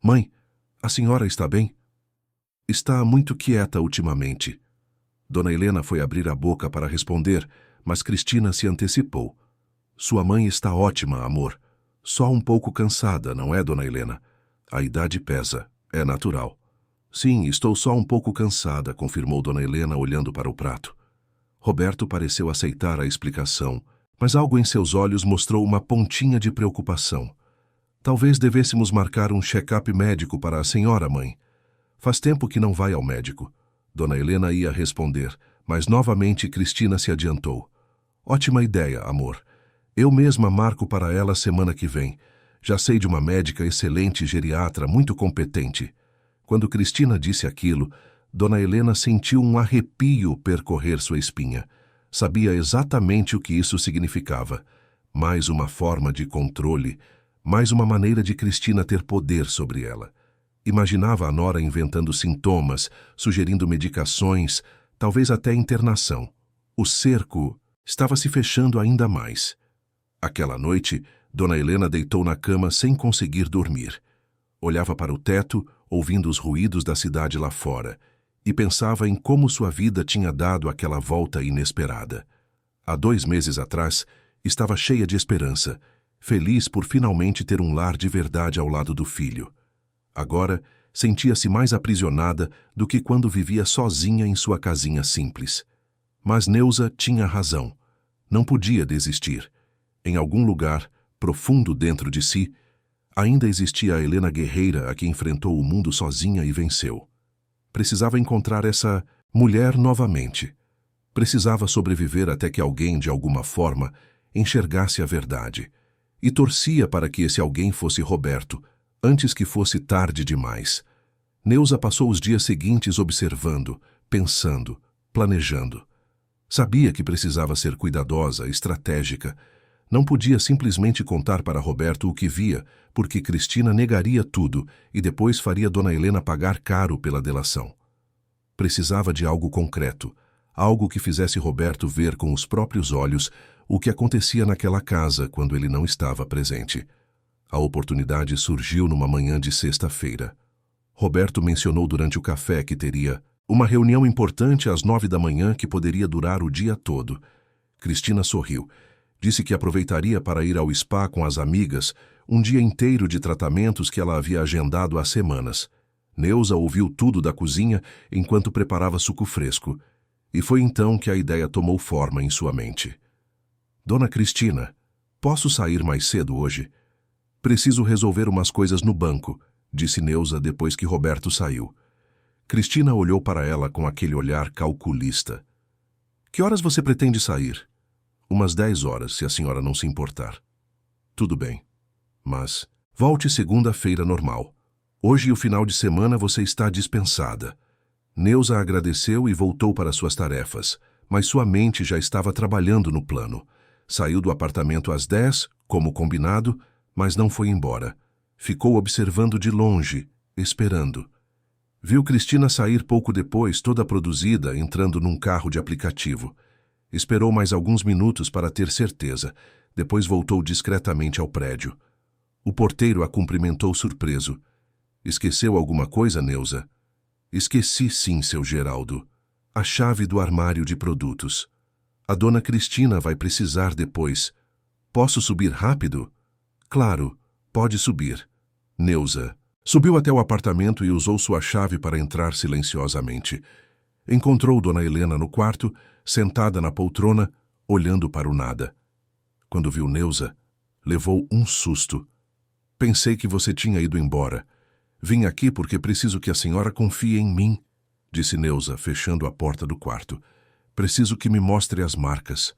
Mãe, a senhora está bem? Está muito quieta ultimamente. Dona Helena foi abrir a boca para responder, mas Cristina se antecipou. Sua mãe está ótima, amor. Só um pouco cansada, não é, Dona Helena? A idade pesa, é natural. Sim, estou só um pouco cansada, confirmou Dona Helena olhando para o prato. Roberto pareceu aceitar a explicação, mas algo em seus olhos mostrou uma pontinha de preocupação. Talvez devêssemos marcar um check-up médico para a senhora, mãe. Faz tempo que não vai ao médico. Dona Helena ia responder, mas novamente Cristina se adiantou. Ótima ideia, amor. Eu mesma marco para ela semana que vem. Já sei de uma médica excelente geriatra, muito competente. Quando Cristina disse aquilo, Dona Helena sentiu um arrepio percorrer sua espinha. Sabia exatamente o que isso significava. Mais uma forma de controle, mais uma maneira de Cristina ter poder sobre ela. Imaginava a nora inventando sintomas, sugerindo medicações, talvez até internação. O cerco estava se fechando ainda mais. Aquela noite, Dona Helena deitou na cama sem conseguir dormir. Olhava para o teto, ouvindo os ruídos da cidade lá fora, e pensava em como sua vida tinha dado aquela volta inesperada. Há 2 meses atrás, estava cheia de esperança, feliz por finalmente ter um lar de verdade ao lado do filho. Agora, sentia-se mais aprisionada do que quando vivia sozinha em sua casinha simples. Mas Neuza tinha razão. Não podia desistir. Em algum lugar, profundo dentro de si, ainda existia a Helena guerreira a que enfrentou o mundo sozinha e venceu. Precisava encontrar essa mulher novamente. Precisava sobreviver até que alguém, de alguma forma, enxergasse a verdade. E torcia para que esse alguém fosse Roberto, antes que fosse tarde demais. Neuza passou os dias seguintes observando, pensando, planejando. Sabia que precisava ser cuidadosa, estratégica. Não podia simplesmente contar para Roberto o que via, porque Cristina negaria tudo e depois faria Dona Helena pagar caro pela delação. Precisava de algo concreto, algo que fizesse Roberto ver com os próprios olhos o que acontecia naquela casa quando ele não estava presente. A oportunidade surgiu numa manhã de sexta-feira. Roberto mencionou durante o café que teria uma reunião importante às 9 da manhã que poderia durar o dia todo. Cristina sorriu. Disse que aproveitaria para ir ao spa com as amigas, um dia inteiro de tratamentos que ela havia agendado há semanas. Neuza ouviu tudo da cozinha enquanto preparava suco fresco. E foi então que a ideia tomou forma em sua mente. Dona Cristina, posso sair mais cedo hoje? Preciso resolver umas coisas no banco, disse Neuza depois que Roberto saiu. Cristina olhou para ela com aquele olhar calculista. Que horas você pretende sair? Umas 10 horas, se a senhora não se importar. Tudo bem. Mas volte segunda-feira normal. Hoje e o final de semana você está dispensada. Neuza agradeceu e voltou para suas tarefas, mas sua mente já estava trabalhando no plano. Saiu do apartamento às 10, como combinado, mas não foi embora. Ficou observando de longe, esperando. Viu Cristina sair pouco depois, toda produzida, entrando num carro de aplicativo. Esperou mais alguns minutos para ter certeza. Depois voltou discretamente ao prédio. O porteiro a cumprimentou surpreso. Esqueceu alguma coisa, Neuza? Esqueci sim, seu Geraldo. A chave do armário de produtos. A dona Cristina vai precisar depois. Posso subir rápido? Claro, pode subir. Neuza subiu até o apartamento e usou sua chave para entrar silenciosamente. Encontrou Dona Helena no quarto, sentada na poltrona, olhando para o nada. Quando viu Neuza, levou um susto. Pensei que você tinha ido embora. Vim aqui porque preciso que a senhora confie em mim, disse Neuza, fechando a porta do quarto. Preciso que me mostre as marcas.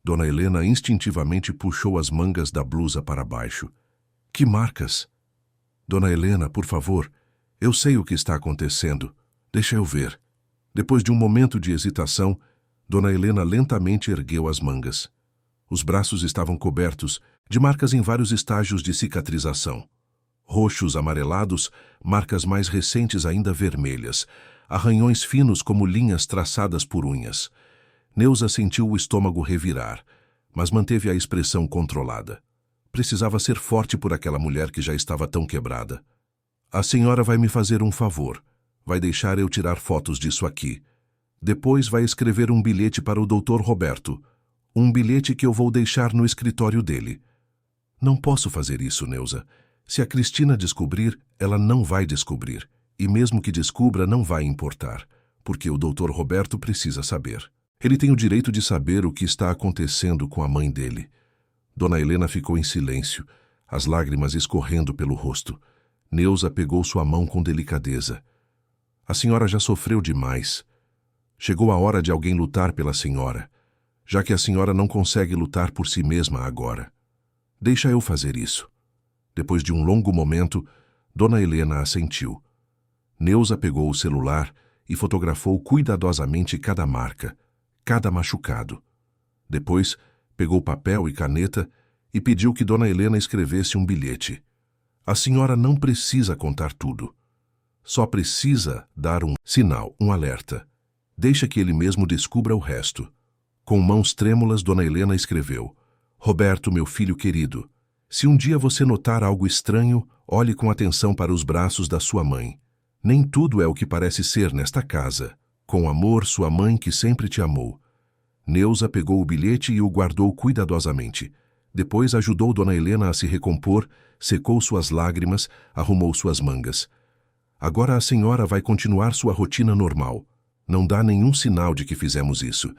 Dona Helena instintivamente puxou as mangas da blusa para baixo. Que marcas? Dona Helena, por favor, eu sei o que está acontecendo. Deixa eu ver. Depois de um momento de hesitação, Dona Helena lentamente ergueu as mangas. Os braços estavam cobertos de marcas em vários estágios de cicatrização. Roxos, amarelados, marcas mais recentes ainda vermelhas, arranhões finos como linhas traçadas por unhas. Neuza sentiu o estômago revirar, mas manteve a expressão controlada. Precisava ser forte por aquela mulher que já estava tão quebrada. A senhora vai me fazer um favor. Vai deixar eu tirar fotos disso aqui. Depois vai escrever um bilhete para o Dr. Roberto. Um bilhete que eu vou deixar no escritório dele. Não posso fazer isso, Neuza. Se a Cristina descobrir, ela não vai descobrir. E mesmo que descubra, não vai importar. Porque o Dr. Roberto precisa saber. Ele tem o direito de saber o que está acontecendo com a mãe dele. Dona Helena ficou em silêncio, as lágrimas escorrendo pelo rosto. Neuza pegou sua mão com delicadeza. A senhora já sofreu demais. Chegou a hora de alguém lutar pela senhora, já que a senhora não consegue lutar por si mesma agora. Deixa eu fazer isso. Depois de um longo momento, Dona Helena assentiu. Neuza pegou o celular e fotografou cuidadosamente cada marca, cada machucado. Depois, pegou papel e caneta e pediu que Dona Helena escrevesse um bilhete. A senhora não precisa contar tudo. Só precisa dar um sinal, um alerta. Deixa que ele mesmo descubra o resto. Com mãos trêmulas, Dona Helena escreveu: Roberto, meu filho querido, se um dia você notar algo estranho, olhe com atenção para os braços da sua mãe. Nem tudo é o que parece ser nesta casa. Com amor, sua mãe que sempre te amou. Neuza pegou o bilhete e o guardou cuidadosamente. Depois ajudou Dona Helena a se recompor, secou suas lágrimas, arrumou suas mangas. Agora a senhora vai continuar sua rotina normal. Não dá nenhum sinal de que fizemos isso.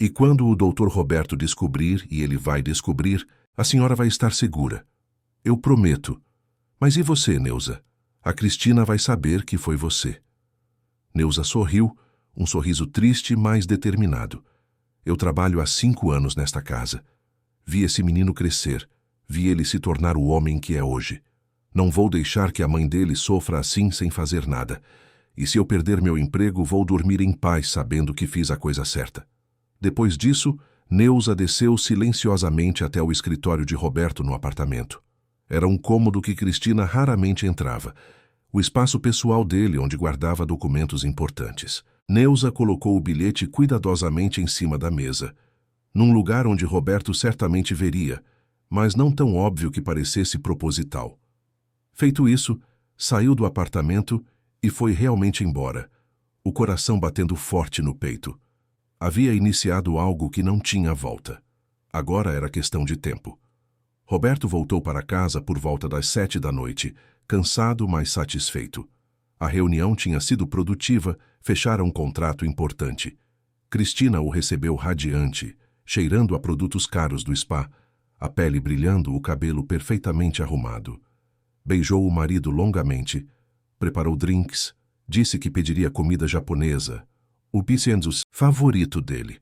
E quando o Dr. Roberto descobrir, e ele vai descobrir, a senhora vai estar segura. Eu prometo. Mas e você, Neuza? A Cristina vai saber que foi você. Neuza sorriu, um sorriso triste, mas determinado. Eu trabalho há 5 anos nesta casa. Vi esse menino crescer. Vi ele se tornar o homem que é hoje. Não vou deixar que a mãe dele sofra assim sem fazer nada. E se eu perder meu emprego, vou dormir em paz sabendo que fiz a coisa certa. Depois disso, Neuza desceu silenciosamente até o escritório de Roberto no apartamento. Era um cômodo que Cristina raramente entrava. O espaço pessoal dele, onde guardava documentos importantes. Neuza colocou o bilhete cuidadosamente em cima da mesa. num lugar onde Roberto certamente veria, mas não tão óbvio que parecesse proposital. Feito isso, saiu do apartamento e foi realmente embora, o coração batendo forte no peito. Havia iniciado algo que não tinha volta. Agora era questão de tempo. Roberto voltou para casa por volta das 7 da noite, cansado, mas satisfeito. A reunião tinha sido produtiva, fecharam um contrato importante. Cristina o recebeu radiante, cheirando a produtos caros do spa, a pele brilhando, o cabelo perfeitamente arrumado. Beijou o marido longamente, preparou drinks, disse que pediria comida japonesa, o picenzus favorito dele.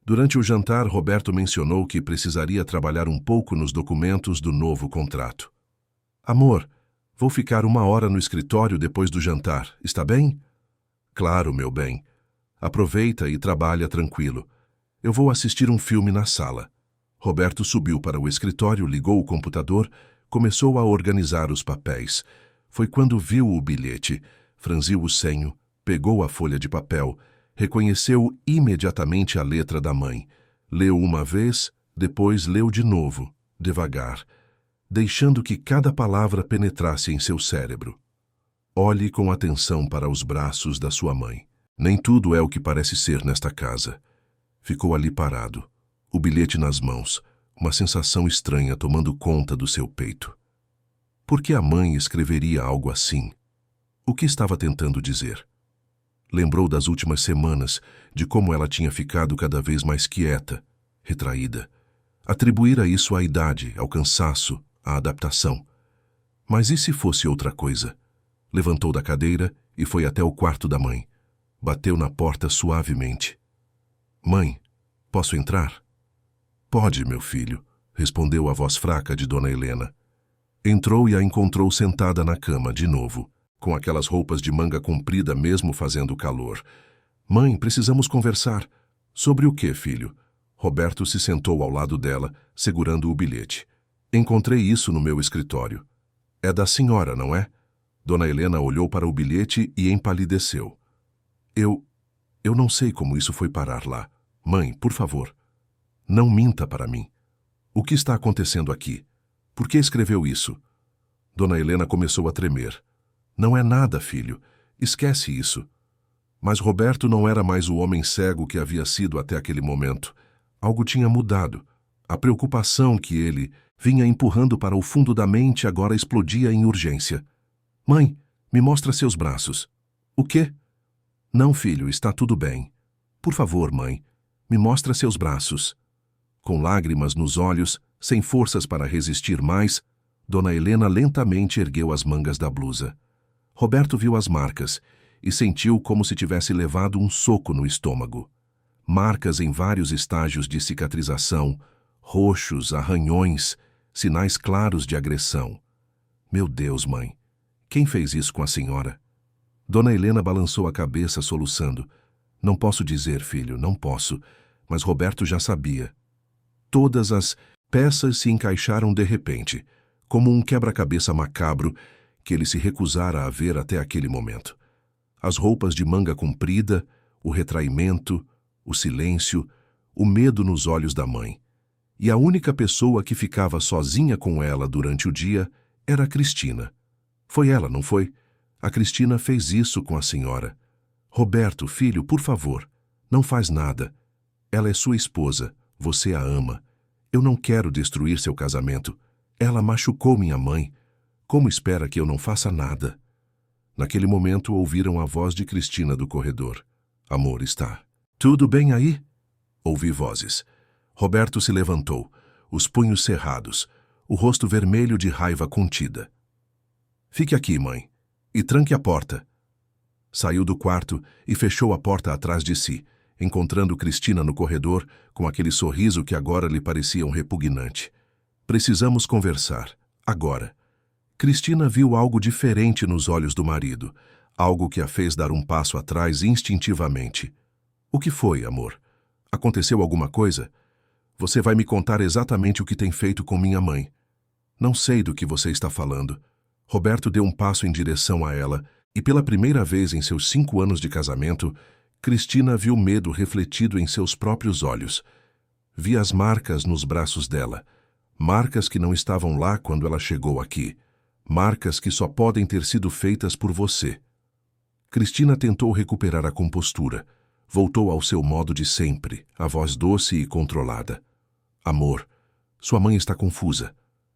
Durante o jantar, Roberto mencionou que precisaria trabalhar um pouco nos documentos do novo contrato. Amor, vou ficar 1 hora no escritório depois do jantar, está bem? Claro, meu bem. Aproveita e trabalha tranquilo. Eu vou assistir um filme na sala. Roberto subiu para o escritório, ligou o computador, começou a organizar os papéis. Foi quando viu o bilhete, franziu o senho, pegou a folha de papel, reconheceu imediatamente a letra da mãe. Leu uma vez, depois leu de novo, devagar, deixando que cada palavra penetrasse em seu cérebro. Olhe com atenção para os braços da sua mãe. Nem tudo é o que parece ser nesta casa. Ficou ali parado, o bilhete nas mãos, uma sensação estranha tomando conta do seu peito. Por que a mãe escreveria algo assim? O que estava tentando dizer? Lembrou das últimas semanas, de como ela tinha ficado cada vez mais quieta, retraída. Atribuíra isso à idade, ao cansaço, à adaptação. Mas e se fosse outra coisa? Levantou da cadeira e foi até o quarto da mãe. Bateu na porta suavemente. Mãe, posso entrar? Pode, meu filho, respondeu a voz fraca de Dona Helena. Entrou e a encontrou sentada na cama de novo, com aquelas roupas de manga comprida mesmo fazendo calor. Mãe, precisamos conversar. Sobre o quê, filho? Roberto se sentou ao lado dela, segurando o bilhete. Encontrei isso no meu escritório. É da senhora, não é? Dona Helena olhou para o bilhete e empalideceu. Eu não sei como isso foi parar lá. Mãe, por favor, não minta para mim. O que está acontecendo aqui? Por que escreveu isso? Dona Helena começou a tremer. Não é nada, filho. Esquece isso. Mas Roberto não era mais o homem cego que havia sido até aquele momento. Algo tinha mudado. A preocupação que ele vinha empurrando para o fundo da mente agora explodia em urgência. Mãe, me mostra seus braços. O quê? Não, filho, está tudo bem. Por favor, mãe, me mostra seus braços. Com lágrimas nos olhos, sem forças para resistir mais, Dona Helena lentamente ergueu as mangas da blusa. Roberto viu as marcas e sentiu como se tivesse levado um soco no estômago. Marcas em vários estágios de cicatrização, roxos, arranhões, sinais claros de agressão. Meu Deus, mãe, quem fez isso com a senhora? Dona Helena balançou a cabeça, soluçando. Não posso dizer, filho, não posso, mas Roberto já sabia. Todas as peças se encaixaram de repente, como um quebra-cabeça macabro que ele se recusara a ver até aquele momento. As roupas de manga comprida, o retraimento, o silêncio, o medo nos olhos da mãe. E a única pessoa que ficava sozinha com ela durante o dia era a Cristina. Foi ela, não foi? A Cristina fez isso com a senhora. Roberto, filho, por favor, não faz nada. Ela é sua esposa, você a ama. Eu não quero destruir seu casamento. Ela machucou minha mãe. Como espera que eu não faça nada? Naquele momento ouviram a voz de Cristina do corredor. Amor, está tudo bem aí? Ouvi vozes. Roberto se levantou, os punhos cerrados, o rosto vermelho de raiva contida. Fique aqui, mãe, e tranque a porta. Saiu do quarto e fechou a porta atrás de si, encontrando Cristina no corredor com aquele sorriso que agora lhe parecia um repugnante. Precisamos conversar, agora. Cristina viu algo diferente nos olhos do marido, algo que a fez dar um passo atrás instintivamente. O que foi, amor? Aconteceu alguma coisa? Você vai me contar exatamente o que tem feito com minha mãe. Não sei do que você está falando. Roberto deu um passo em direção a ela e, pela primeira vez em seus 5 anos de casamento, Cristina viu medo refletido em seus próprios olhos. Vi as marcas nos braços dela. Marcas que não estavam lá quando ela chegou aqui. Marcas que só podem ter sido feitas por você. Cristina tentou recuperar a compostura. Voltou ao seu modo de sempre, a voz doce e controlada. Amor, sua mãe está confusa.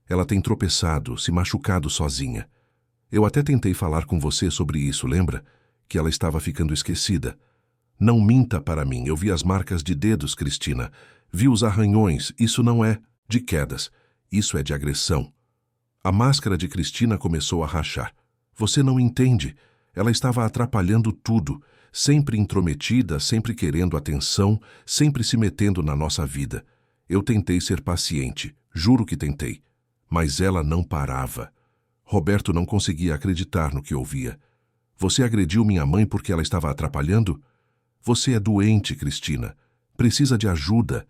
Ela tem tropeçado, se machucado sozinha. Eu até tentei falar com você sobre isso, lembra? Que ela estava ficando esquecida. Não minta para mim, eu vi as marcas de dedos, Cristina. Vi os arranhões, isso não é de quedas, isso é de agressão. A máscara de Cristina começou a rachar. Você não entende. Ela estava atrapalhando tudo, sempre intrometida, sempre querendo atenção, sempre se metendo na nossa vida. Eu tentei ser paciente, juro que tentei. Mas ela não parava. Roberto não conseguia acreditar no que ouvia. Você agrediu minha mãe porque ela estava atrapalhando? Você é doente, Cristina. Precisa de ajuda.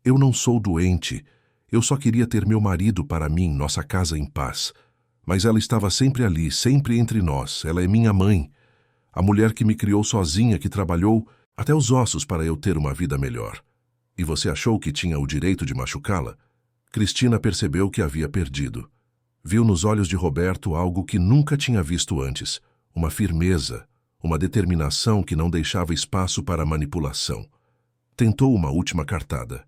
Eu não sou doente. Eu só queria ter meu marido para mim, nossa casa em paz. Mas ela estava sempre ali, sempre entre nós. Ela é minha mãe. A mulher que me criou sozinha, que trabalhou até os ossos para eu ter uma vida melhor. E você achou que tinha o direito de machucá-la? Cristina percebeu que havia perdido. Viu nos olhos de Roberto algo que nunca tinha visto antes. Uma firmeza, uma determinação que não deixava espaço para manipulação. Tentou uma última cartada.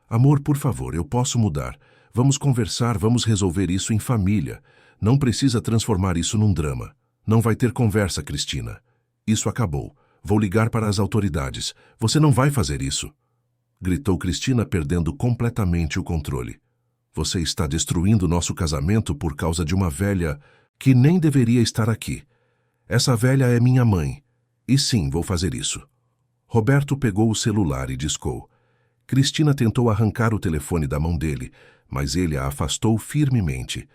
Amor, por favor, eu posso mudar. Vamos conversar, vamos resolver isso em família. Não precisa transformar isso num drama. Não vai ter conversa, Cristina. Isso acabou. Vou ligar para as autoridades. Você não vai fazer isso. Gritou Cristina, perdendo completamente o controle. Você está destruindo nosso casamento por causa de uma velha que nem deveria estar aqui. Essa velha é minha mãe. E sim, vou fazer isso. Roberto pegou o celular e discou. Cristina tentou arrancar o telefone da mão dele, mas ele a afastou firmemente.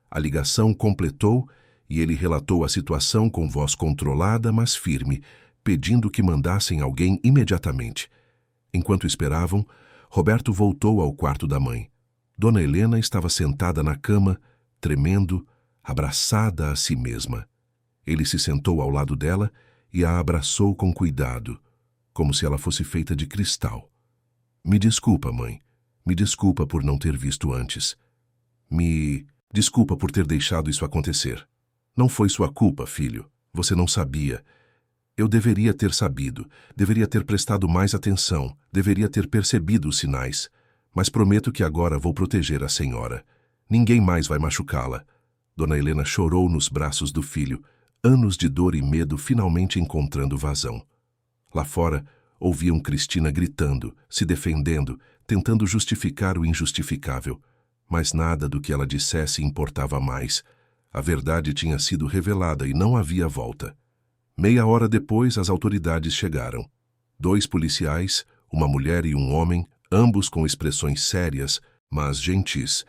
A ligação completou e ele relatou a situação com voz controlada, mas firme, pedindo que mandassem alguém imediatamente. Enquanto esperavam, Roberto voltou ao quarto da mãe. Dona Helena estava sentada na cama, tremendo, abraçada a si mesma. Ele se sentou ao lado dela e a abraçou com cuidado, como se ela fosse feita de cristal. Me desculpa, mãe. Me desculpa por não ter visto antes. Me desculpa por ter deixado isso acontecer. Não foi sua culpa, filho. Você não sabia. Eu deveria ter sabido, deveria ter prestado mais atenção, deveria ter percebido os sinais. Mas prometo que agora vou proteger a senhora. Ninguém mais vai machucá-la. Dona Helena chorou nos braços do filho, anos de dor e medo finalmente encontrando vazão. Lá fora, ouviam Cristina gritando, se defendendo, tentando justificar o injustificável. Mas nada do que ela dissesse importava mais. A verdade tinha sido revelada e não havia volta. Meia hora depois, as autoridades chegaram. 2 policiais, uma mulher e um homem, ambos com expressões sérias, mas gentis.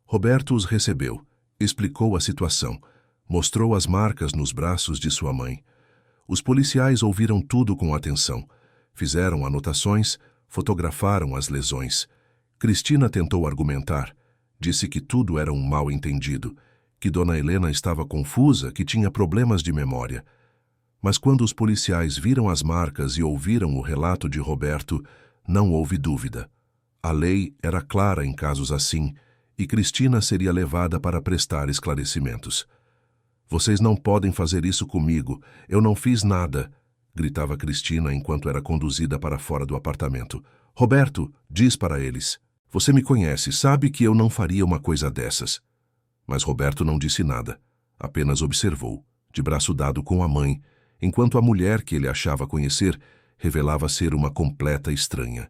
Roberto os recebeu, explicou a situação, mostrou as marcas nos braços de sua mãe. Os policiais ouviram tudo com atenção. Fizeram anotações, fotografaram as lesões. Cristina tentou argumentar. Disse que tudo era um mal-entendido, que Dona Helena estava confusa, que tinha problemas de memória. Mas quando os policiais viram as marcas e ouviram o relato de Roberto, não houve dúvida. A lei era clara em casos assim, e Cristina seria levada para prestar esclarecimentos. Vocês não podem fazer isso comigo, eu não fiz nada, gritava Cristina enquanto era conduzida para fora do apartamento. Roberto, diz para eles, você me conhece, sabe que eu não faria uma coisa dessas. Mas Roberto não disse nada, apenas observou, de braço dado com a mãe, enquanto a mulher que ele achava conhecer revelava ser uma completa estranha.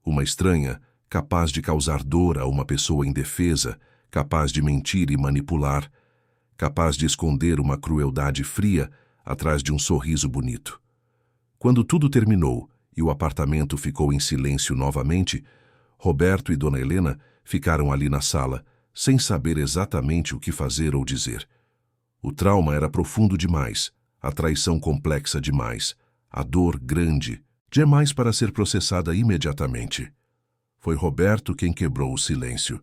Uma estranha capaz de causar dor a uma pessoa indefesa, capaz de mentir e manipular, capaz de esconder uma crueldade fria atrás de um sorriso bonito. Quando tudo terminou e o apartamento ficou em silêncio novamente, Roberto e Dona Helena ficaram ali na sala, sem saber exatamente o que fazer ou dizer. O trauma era profundo demais, a traição complexa demais, a dor grande, demais para ser processada imediatamente. Foi Roberto quem quebrou o silêncio.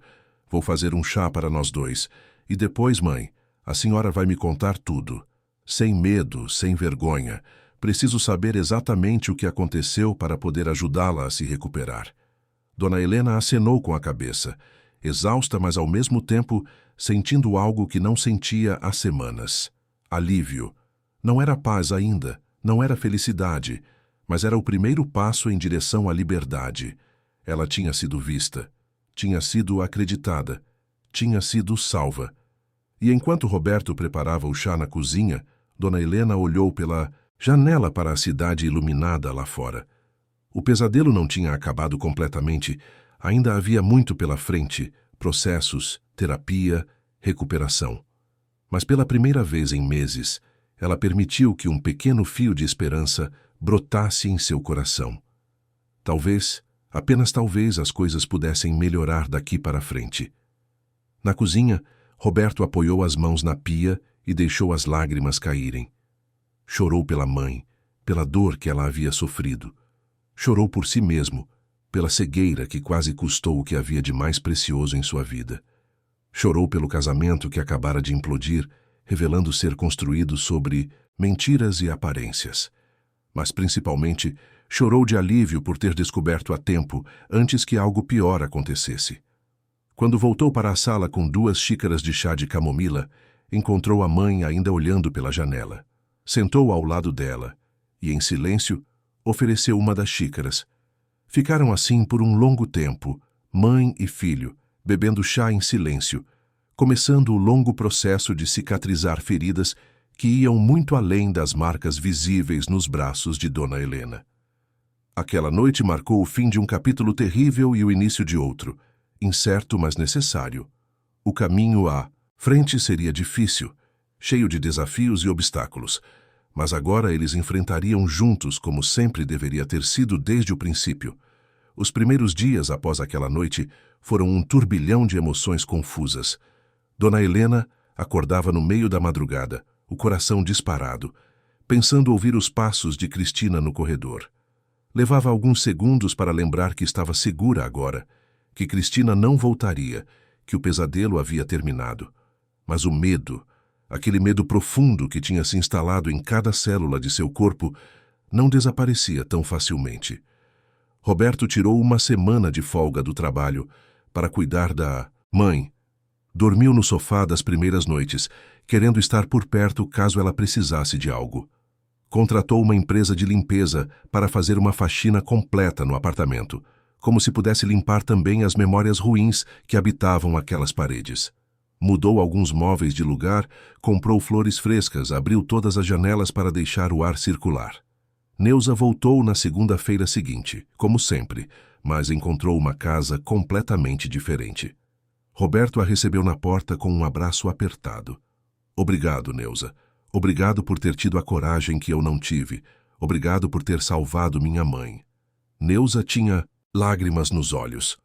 Vou fazer um chá para nós dois. E depois, mãe, a senhora vai me contar tudo. Sem medo, sem vergonha. Preciso saber exatamente o que aconteceu para poder ajudá-la a se recuperar. Dona Helena acenou com a cabeça, exausta, mas ao mesmo tempo sentindo algo que não sentia há semanas. Alívio. Não era paz ainda, não era felicidade, mas era o primeiro passo em direção à liberdade. Ela tinha sido vista, tinha sido acreditada, tinha sido salva. E enquanto Roberto preparava o chá na cozinha, Dona Helena olhou pela janela para a cidade iluminada lá fora. O pesadelo não tinha acabado completamente, ainda havia muito pela frente, processos, terapia, recuperação. Mas pela primeira vez em meses, ela permitiu que um pequeno fio de esperança brotasse em seu coração. Talvez, apenas talvez, as coisas pudessem melhorar daqui para frente. Na cozinha, Roberto apoiou as mãos na pia e deixou as lágrimas caírem. Chorou pela mãe, pela dor que ela havia sofrido. Chorou por si mesmo, pela cegueira que quase custou o que havia de mais precioso em sua vida. Chorou pelo casamento que acabara de implodir, revelando ser construído sobre mentiras e aparências. Mas principalmente, chorou de alívio por ter descoberto a tempo, antes que algo pior acontecesse. Quando voltou para a sala com 2 xícaras de chá de camomila, encontrou a mãe ainda olhando pela janela. Sentou ao lado dela e, em silêncio, ofereceu uma das xícaras. Ficaram assim por um longo tempo, mãe e filho, bebendo chá em silêncio, começando o longo processo de cicatrizar feridas que iam muito além das marcas visíveis nos braços de Dona Helena. Aquela noite marcou o fim de um capítulo terrível e o início de outro, incerto mas necessário. O caminho à frente seria difícil, cheio de desafios e obstáculos, mas agora eles enfrentariam juntos como sempre deveria ter sido desde o princípio. Os primeiros dias após aquela noite foram um turbilhão de emoções confusas. Dona Helena acordava no meio da madrugada, o coração disparado, pensando ouvir os passos de Cristina no corredor. Levava alguns segundos para lembrar que estava segura agora, que Cristina não voltaria, que o pesadelo havia terminado. Mas o medo, aquele medo profundo que tinha se instalado em cada célula de seu corpo, não desaparecia tão facilmente. Roberto tirou uma semana de folga do trabalho para cuidar da mãe. Dormiu no sofá das primeiras noites, querendo estar por perto caso ela precisasse de algo. Contratou uma empresa de limpeza para fazer uma faxina completa no apartamento, como se pudesse limpar também as memórias ruins que habitavam aquelas paredes. Mudou alguns móveis de lugar, comprou flores frescas, abriu todas as janelas para deixar o ar circular. Neuza voltou na segunda-feira seguinte, como sempre, mas encontrou uma casa completamente diferente. Roberto a recebeu na porta com um abraço apertado. Obrigado, Neuza. Obrigado por ter tido a coragem que eu não tive. Obrigado por ter salvado minha mãe. Neuza tinha lágrimas nos olhos.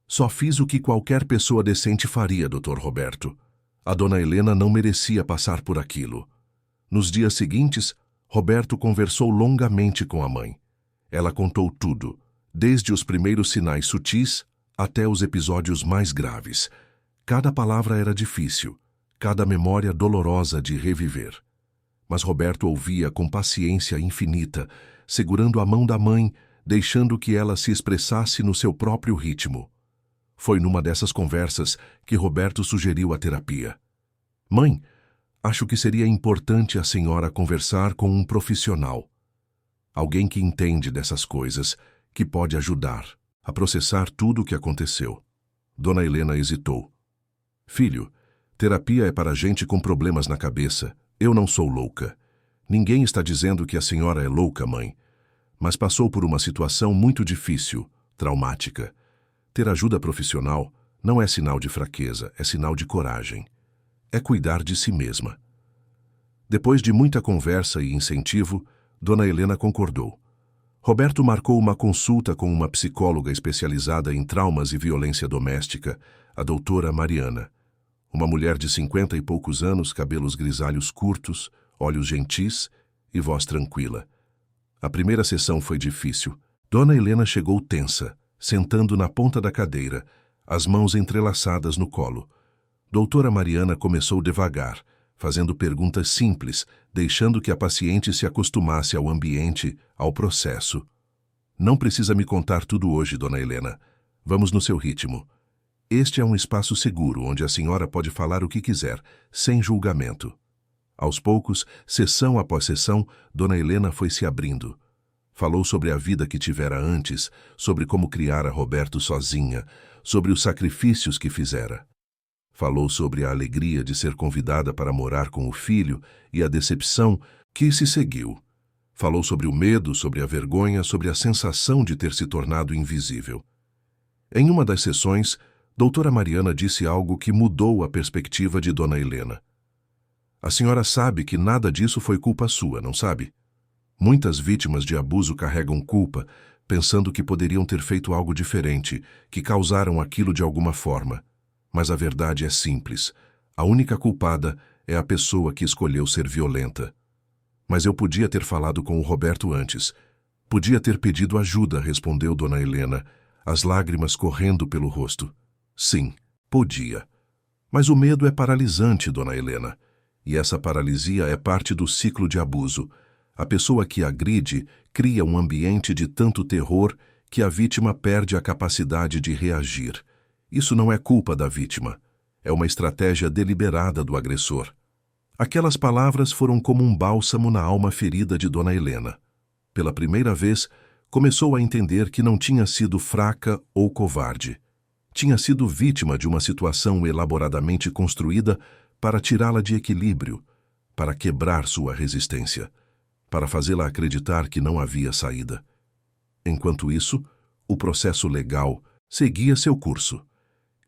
Só fiz o que qualquer pessoa decente faria, Dr. Roberto. A Dona Helena não merecia passar por aquilo. Nos dias seguintes, Roberto conversou longamente com a mãe. Ela contou tudo, desde os primeiros sinais sutis até os episódios mais graves. Cada palavra era difícil, cada memória dolorosa de reviver. Mas Roberto ouvia com paciência infinita, segurando a mão da mãe, deixando que ela se expressasse no seu próprio ritmo. Foi numa dessas conversas que Roberto sugeriu a terapia. Mãe, acho que seria importante a senhora conversar com um profissional. Alguém que entende dessas coisas, que pode ajudar a processar tudo o que aconteceu. Dona Helena hesitou. Filho, terapia é para gente com problemas na cabeça. Eu não sou louca. Ninguém está dizendo que a senhora é louca, mãe. Mas passou por uma situação muito difícil, traumática. Ter ajuda profissional não é sinal de fraqueza, é sinal de coragem. É cuidar de si mesma. Depois de muita conversa e incentivo, Dona Helena concordou. Roberto marcou uma consulta com uma psicóloga especializada em traumas e violência doméstica, a doutora Mariana. Uma mulher de 50 e poucos anos, cabelos grisalhos curtos, olhos gentis e voz tranquila. A primeira sessão foi difícil. Dona Helena chegou tensa, sentando na ponta da cadeira, as mãos entrelaçadas no colo. Doutora Mariana começou devagar, fazendo perguntas simples, deixando que a paciente se acostumasse ao ambiente, ao processo. Não precisa me contar tudo hoje, Dona Helena. Vamos no seu ritmo. Este é um espaço seguro onde a senhora pode falar o que quiser, sem julgamento. Aos poucos, sessão após sessão, Dona Helena foi se abrindo. Falou sobre a vida que tivera antes, sobre como criara Roberto sozinha, sobre os sacrifícios que fizera. Falou sobre a alegria de ser convidada para morar com o filho e a decepção que se seguiu. Falou sobre o medo, sobre a vergonha, sobre a sensação de ter se tornado invisível. Em uma das sessões, doutora Mariana disse algo que mudou a perspectiva de Dona Helena. A senhora sabe que nada disso foi culpa sua, não sabe? Muitas vítimas de abuso carregam culpa, pensando que poderiam ter feito algo diferente, que causaram aquilo de alguma forma. Mas a verdade é simples. A única culpada é a pessoa que escolheu ser violenta. Mas eu podia ter falado com o Roberto antes. Podia ter pedido ajuda, respondeu Dona Helena, as lágrimas correndo pelo rosto. Sim, podia. Mas o medo é paralisante, Dona Helena. E essa paralisia é parte do ciclo de abuso. A pessoa que agride cria um ambiente de tanto terror que a vítima perde a capacidade de reagir. Isso não é culpa da vítima. É uma estratégia deliberada do agressor. Aquelas palavras foram como um bálsamo na alma ferida de Dona Helena. Pela primeira vez, começou a entender que não tinha sido fraca ou covarde. Tinha sido vítima de uma situação elaboradamente construída para tirá-la de equilíbrio, para quebrar sua resistência, para fazê-la acreditar que não havia saída. Enquanto isso, o processo legal seguia seu curso.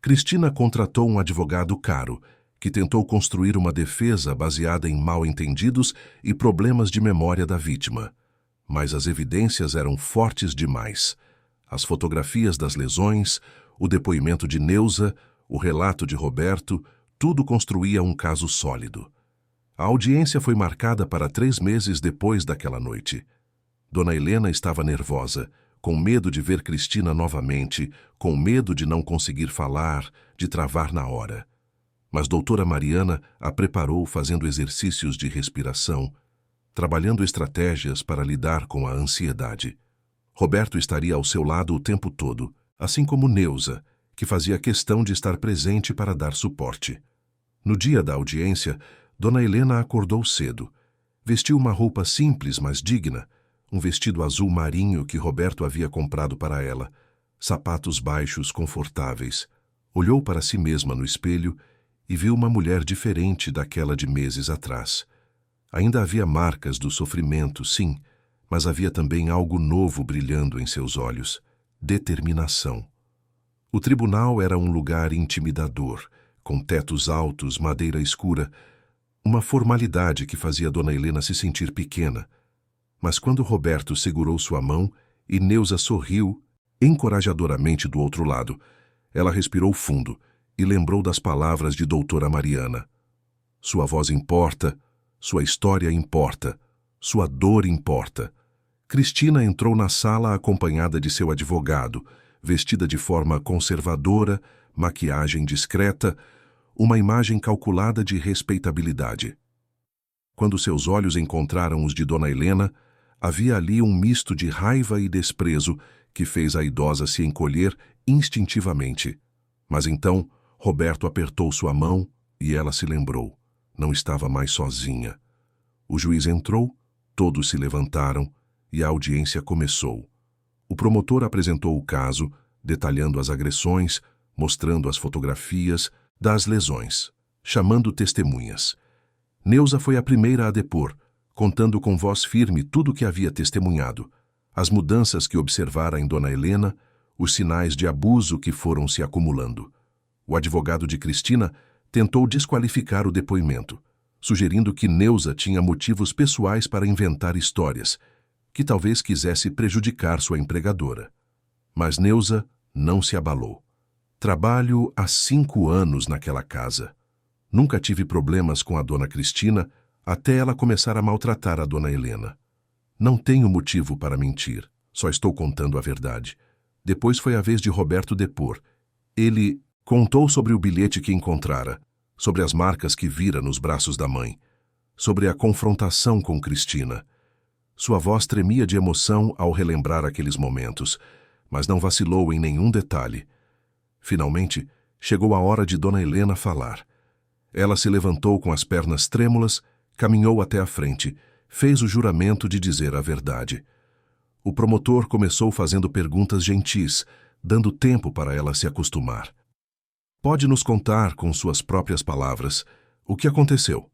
Cristina contratou um advogado caro, que tentou construir uma defesa baseada em mal-entendidos e problemas de memória da vítima. Mas as evidências eram fortes demais. As fotografias das lesões, o depoimento de Neuza, o relato de Roberto, tudo construía um caso sólido. A audiência foi marcada para 3 meses depois daquela noite. Dona Helena estava nervosa, com medo de ver Cristina novamente, com medo de não conseguir falar, de travar na hora. Mas doutora Mariana a preparou fazendo exercícios de respiração, trabalhando estratégias para lidar com a ansiedade. Roberto estaria ao seu lado o tempo todo, assim como Neuza, que fazia questão de estar presente para dar suporte. No dia da audiência, Dona Helena acordou cedo. Vestiu uma roupa simples, mas digna, um vestido azul marinho que Roberto havia comprado para ela, sapatos baixos confortáveis. Olhou para si mesma no espelho e viu uma mulher diferente daquela de meses atrás. Ainda havia marcas do sofrimento, sim, mas havia também algo novo brilhando em seus olhos: determinação. O tribunal era um lugar intimidador, com tetos altos, madeira escura, uma formalidade que fazia Dona Helena se sentir pequena. Mas quando Roberto segurou sua mão e Neuza sorriu encorajadoramente do outro lado, ela respirou fundo e lembrou das palavras de doutora Mariana. Sua voz importa, sua história importa, sua dor importa. Cristina entrou na sala acompanhada de seu advogado, vestida de forma conservadora, maquiagem discreta, uma imagem calculada de respeitabilidade. Quando seus olhos encontraram os de Dona Helena, havia ali um misto de raiva e desprezo que fez a idosa se encolher instintivamente. Mas então, Roberto apertou sua mão e ela se lembrou. Não estava mais sozinha. O juiz entrou, todos se levantaram e a audiência começou. O promotor apresentou o caso, detalhando as agressões, mostrando as fotografias das lesões, chamando testemunhas. Neuza foi a primeira a depor, contando com voz firme tudo o que havia testemunhado, as mudanças que observara em Dona Helena, os sinais de abuso que foram se acumulando. O advogado de Cristina tentou desqualificar o depoimento, sugerindo que Neuza tinha motivos pessoais para inventar histórias, que talvez quisesse prejudicar sua empregadora. Mas Neuza não se abalou. Trabalho há 5 anos naquela casa. Nunca tive problemas com a dona Cristina até ela começar a maltratar a dona Helena. Não tenho motivo para mentir, só estou contando a verdade. Depois foi a vez de Roberto depor. Ele contou sobre o bilhete que encontrara, sobre as marcas que vira nos braços da mãe, sobre a confrontação com Cristina. Sua voz tremia de emoção ao relembrar aqueles momentos, mas não vacilou em nenhum detalhe. Finalmente, chegou a hora de Dona Helena falar. Ela se levantou com as pernas trêmulas, caminhou até a frente, fez o juramento de dizer a verdade. O promotor começou fazendo perguntas gentis, dando tempo para ela se acostumar. Pode nos contar, com suas próprias palavras, o que aconteceu?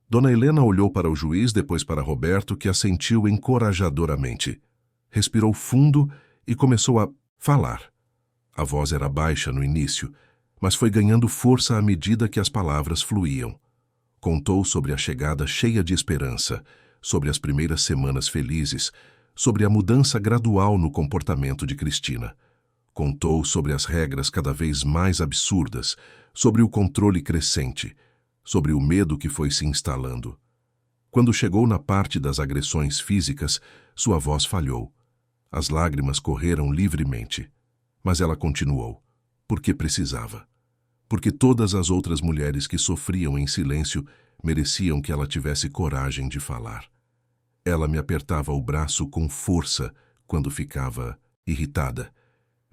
Dona Helena olhou para o juiz, depois para Roberto, que assentiu encorajadoramente. Respirou fundo e começou a falar. A voz era baixa no início, mas foi ganhando força à medida que as palavras fluíam. Contou sobre a chegada cheia de esperança, sobre as primeiras semanas felizes, sobre a mudança gradual no comportamento de Cristina. Contou sobre as regras cada vez mais absurdas, sobre o controle crescente, sobre o medo que foi se instalando. Quando chegou na parte das agressões físicas, sua voz falhou. As lágrimas correram livremente. Mas ela continuou, porque precisava. Porque todas as outras mulheres que sofriam em silêncio mereciam que ela tivesse coragem de falar. Ela me apertava o braço com força quando ficava irritada.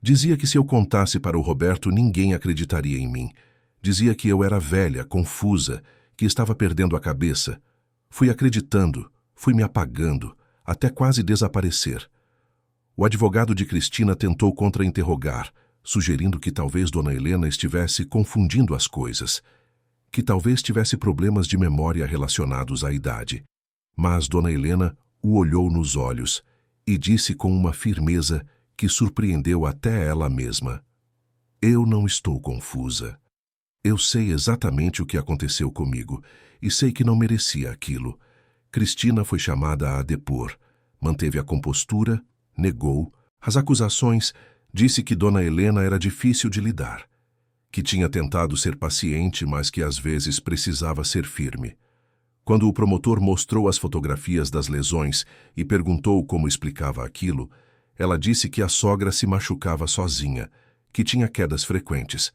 Dizia que se eu contasse para o Roberto, ninguém acreditaria em mim. Dizia que eu era velha, confusa, que estava perdendo a cabeça. Fui acreditando, fui me apagando, até quase desaparecer. O advogado de Cristina tentou contra-interrogar, sugerindo que talvez Dona Helena estivesse confundindo as coisas, que talvez tivesse problemas de memória relacionados à idade. Mas Dona Helena o olhou nos olhos e disse com uma firmeza que surpreendeu até ela mesma: Eu não estou confusa. Eu sei exatamente o que aconteceu comigo e sei que não merecia aquilo. Cristina foi chamada a depor, manteve a compostura, negou as acusações, disse que Dona Helena era difícil de lidar, que tinha tentado ser paciente, mas que às vezes precisava ser firme. Quando o promotor mostrou as fotografias das lesões e perguntou como explicava aquilo, ela disse que a sogra se machucava sozinha, que tinha quedas frequentes.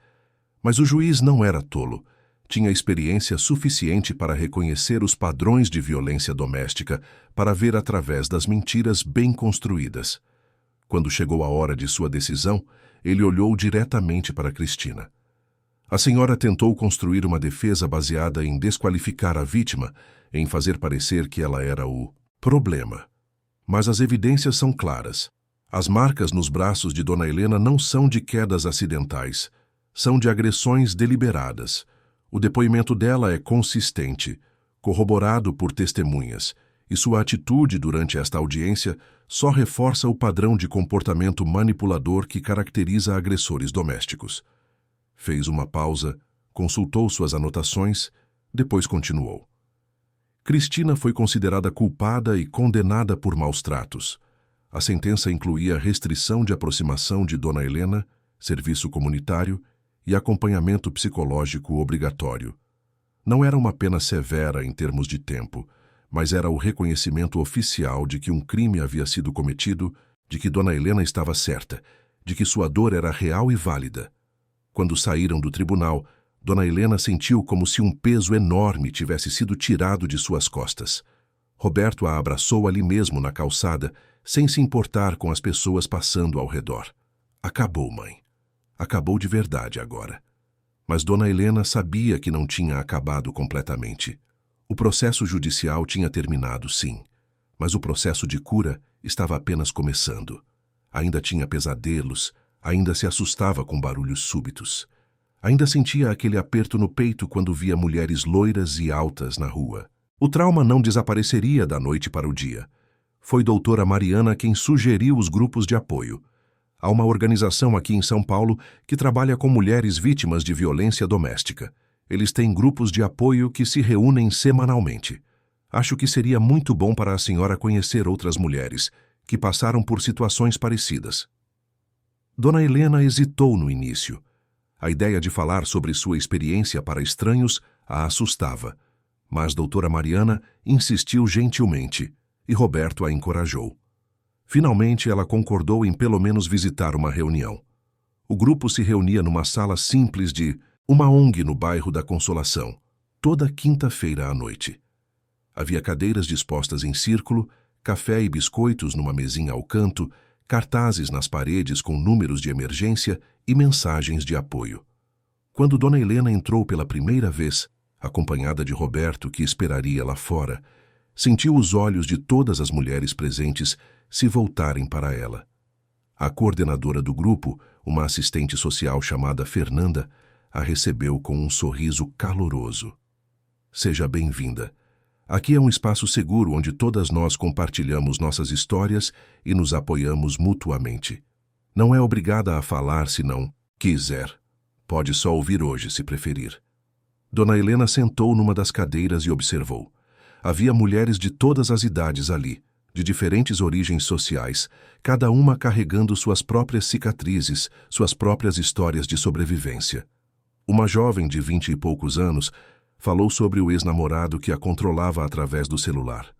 Mas o juiz não era tolo. Tinha experiência suficiente para reconhecer os padrões de violência doméstica, para ver através das mentiras bem construídas. Quando chegou a hora de sua decisão, ele olhou diretamente para Cristina. A senhora tentou construir uma defesa baseada em desqualificar a vítima, em fazer parecer que ela era o problema. Mas as evidências são claras. As marcas nos braços de Dona Helena não são de quedas acidentais. São de agressões deliberadas. O depoimento dela é consistente, corroborado por testemunhas, e sua atitude durante esta audiência só reforça o padrão de comportamento manipulador que caracteriza agressores domésticos. Fez uma pausa, consultou suas anotações, depois continuou. Cristina foi considerada culpada e condenada por maus tratos. A sentença incluía restrição de aproximação de Dona Helena, serviço comunitário e acompanhamento psicológico obrigatório. Não era uma pena severa em termos de tempo, mas era o reconhecimento oficial de que um crime havia sido cometido, de que Dona Helena estava certa, de que sua dor era real e válida. Quando saíram do tribunal, Dona Helena sentiu como se um peso enorme tivesse sido tirado de suas costas. Roberto a abraçou ali mesmo na calçada, sem se importar com as pessoas passando ao redor. Acabou, mãe. Acabou de verdade agora. Mas Dona Helena sabia que não tinha acabado completamente. O processo judicial tinha terminado, sim, mas o processo de cura estava apenas começando. Ainda tinha pesadelos, ainda se assustava com barulhos súbitos. Ainda sentia aquele aperto no peito quando via mulheres loiras e altas na rua. O trauma não desapareceria da noite para o dia. Foi doutora Mariana quem sugeriu os grupos de apoio. Há uma organização aqui em São Paulo que trabalha com mulheres vítimas de violência doméstica. Eles têm grupos de apoio que se reúnem semanalmente. Acho que seria muito bom para a senhora conhecer outras mulheres que passaram por situações parecidas. Dona Helena hesitou no início. A ideia de falar sobre sua experiência para estranhos a assustava, mas doutora Mariana insistiu gentilmente e Roberto a encorajou. Finalmente, ela concordou em pelo menos visitar uma reunião. O grupo se reunia numa sala simples de uma ONG no bairro da Consolação, toda quinta-feira à noite. Havia cadeiras dispostas em círculo, café e biscoitos numa mesinha ao canto, cartazes nas paredes com números de emergência e mensagens de apoio. Quando Dona Helena entrou pela primeira vez, acompanhada de Roberto, que esperaria lá fora, sentiu os olhos de todas as mulheres presentes se voltarem para ela. A coordenadora do grupo, uma assistente social chamada Fernanda, a recebeu com um sorriso caloroso. Seja bem-vinda. Aqui é um espaço seguro onde todas nós compartilhamos nossas histórias e nos apoiamos mutuamente. Não é obrigada a falar se não quiser. Pode só ouvir hoje, se preferir. Dona Helena sentou numa das cadeiras e observou. Havia mulheres de todas as idades ali, de diferentes origens sociais, cada uma carregando suas próprias cicatrizes, suas próprias histórias de sobrevivência. Uma jovem de 20 e poucos anos falou sobre o ex-namorado que a controlava através do celular.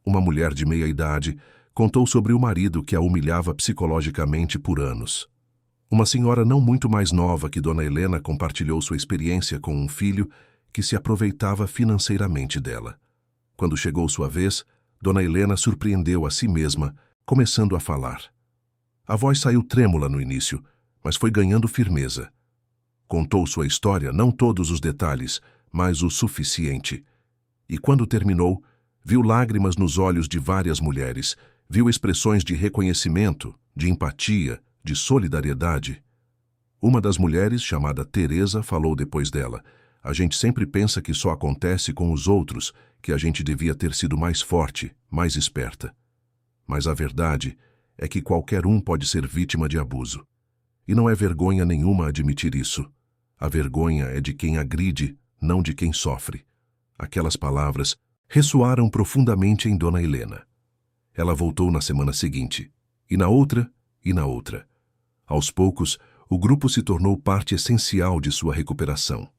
Uma mulher de meia idade contou sobre o marido que a humilhava psicologicamente por anos. Uma senhora não muito mais nova que Dona Helena compartilhou sua experiência com um filho que se aproveitava financeiramente dela. Quando chegou sua vez, Dona Helena surpreendeu a si mesma, começando a falar. A voz saiu trêmula no início, mas foi ganhando firmeza. Contou sua história, não todos os detalhes, mas o suficiente. E quando terminou, viu lágrimas nos olhos de várias mulheres, viu expressões de reconhecimento, de empatia, de solidariedade. Uma das mulheres, chamada Teresa, falou depois dela: a gente sempre pensa que só acontece com os outros, que a gente devia ter sido mais forte, mais esperta. Mas a verdade é que qualquer um pode ser vítima de abuso. E não é vergonha nenhuma admitir isso. A vergonha é de quem agride, não de quem sofre. Aquelas palavras ressoaram profundamente em Dona Helena. Ela voltou na semana seguinte, e na outra, e na outra. Aos poucos, o grupo se tornou parte essencial de sua recuperação.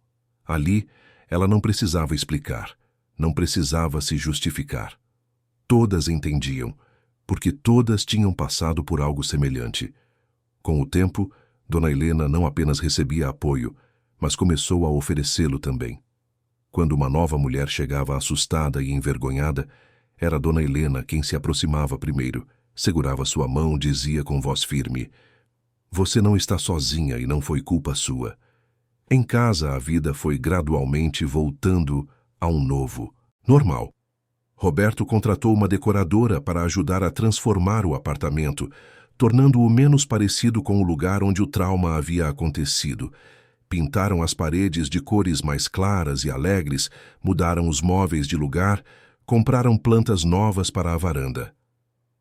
Ali, ela não precisava explicar, não precisava se justificar. Todas entendiam, porque todas tinham passado por algo semelhante. Com o tempo, Dona Helena não apenas recebia apoio, mas começou a oferecê-lo também. Quando uma nova mulher chegava assustada e envergonhada, era Dona Helena quem se aproximava primeiro, segurava sua mão, dizia com voz firme: "Você não está sozinha e não foi culpa sua." Em casa, a vida foi gradualmente voltando a um novo, normal. Roberto contratou uma decoradora para ajudar a transformar o apartamento, tornando-o menos parecido com o lugar onde o trauma havia acontecido. Pintaram as paredes de cores mais claras e alegres, mudaram os móveis de lugar, compraram plantas novas para a varanda.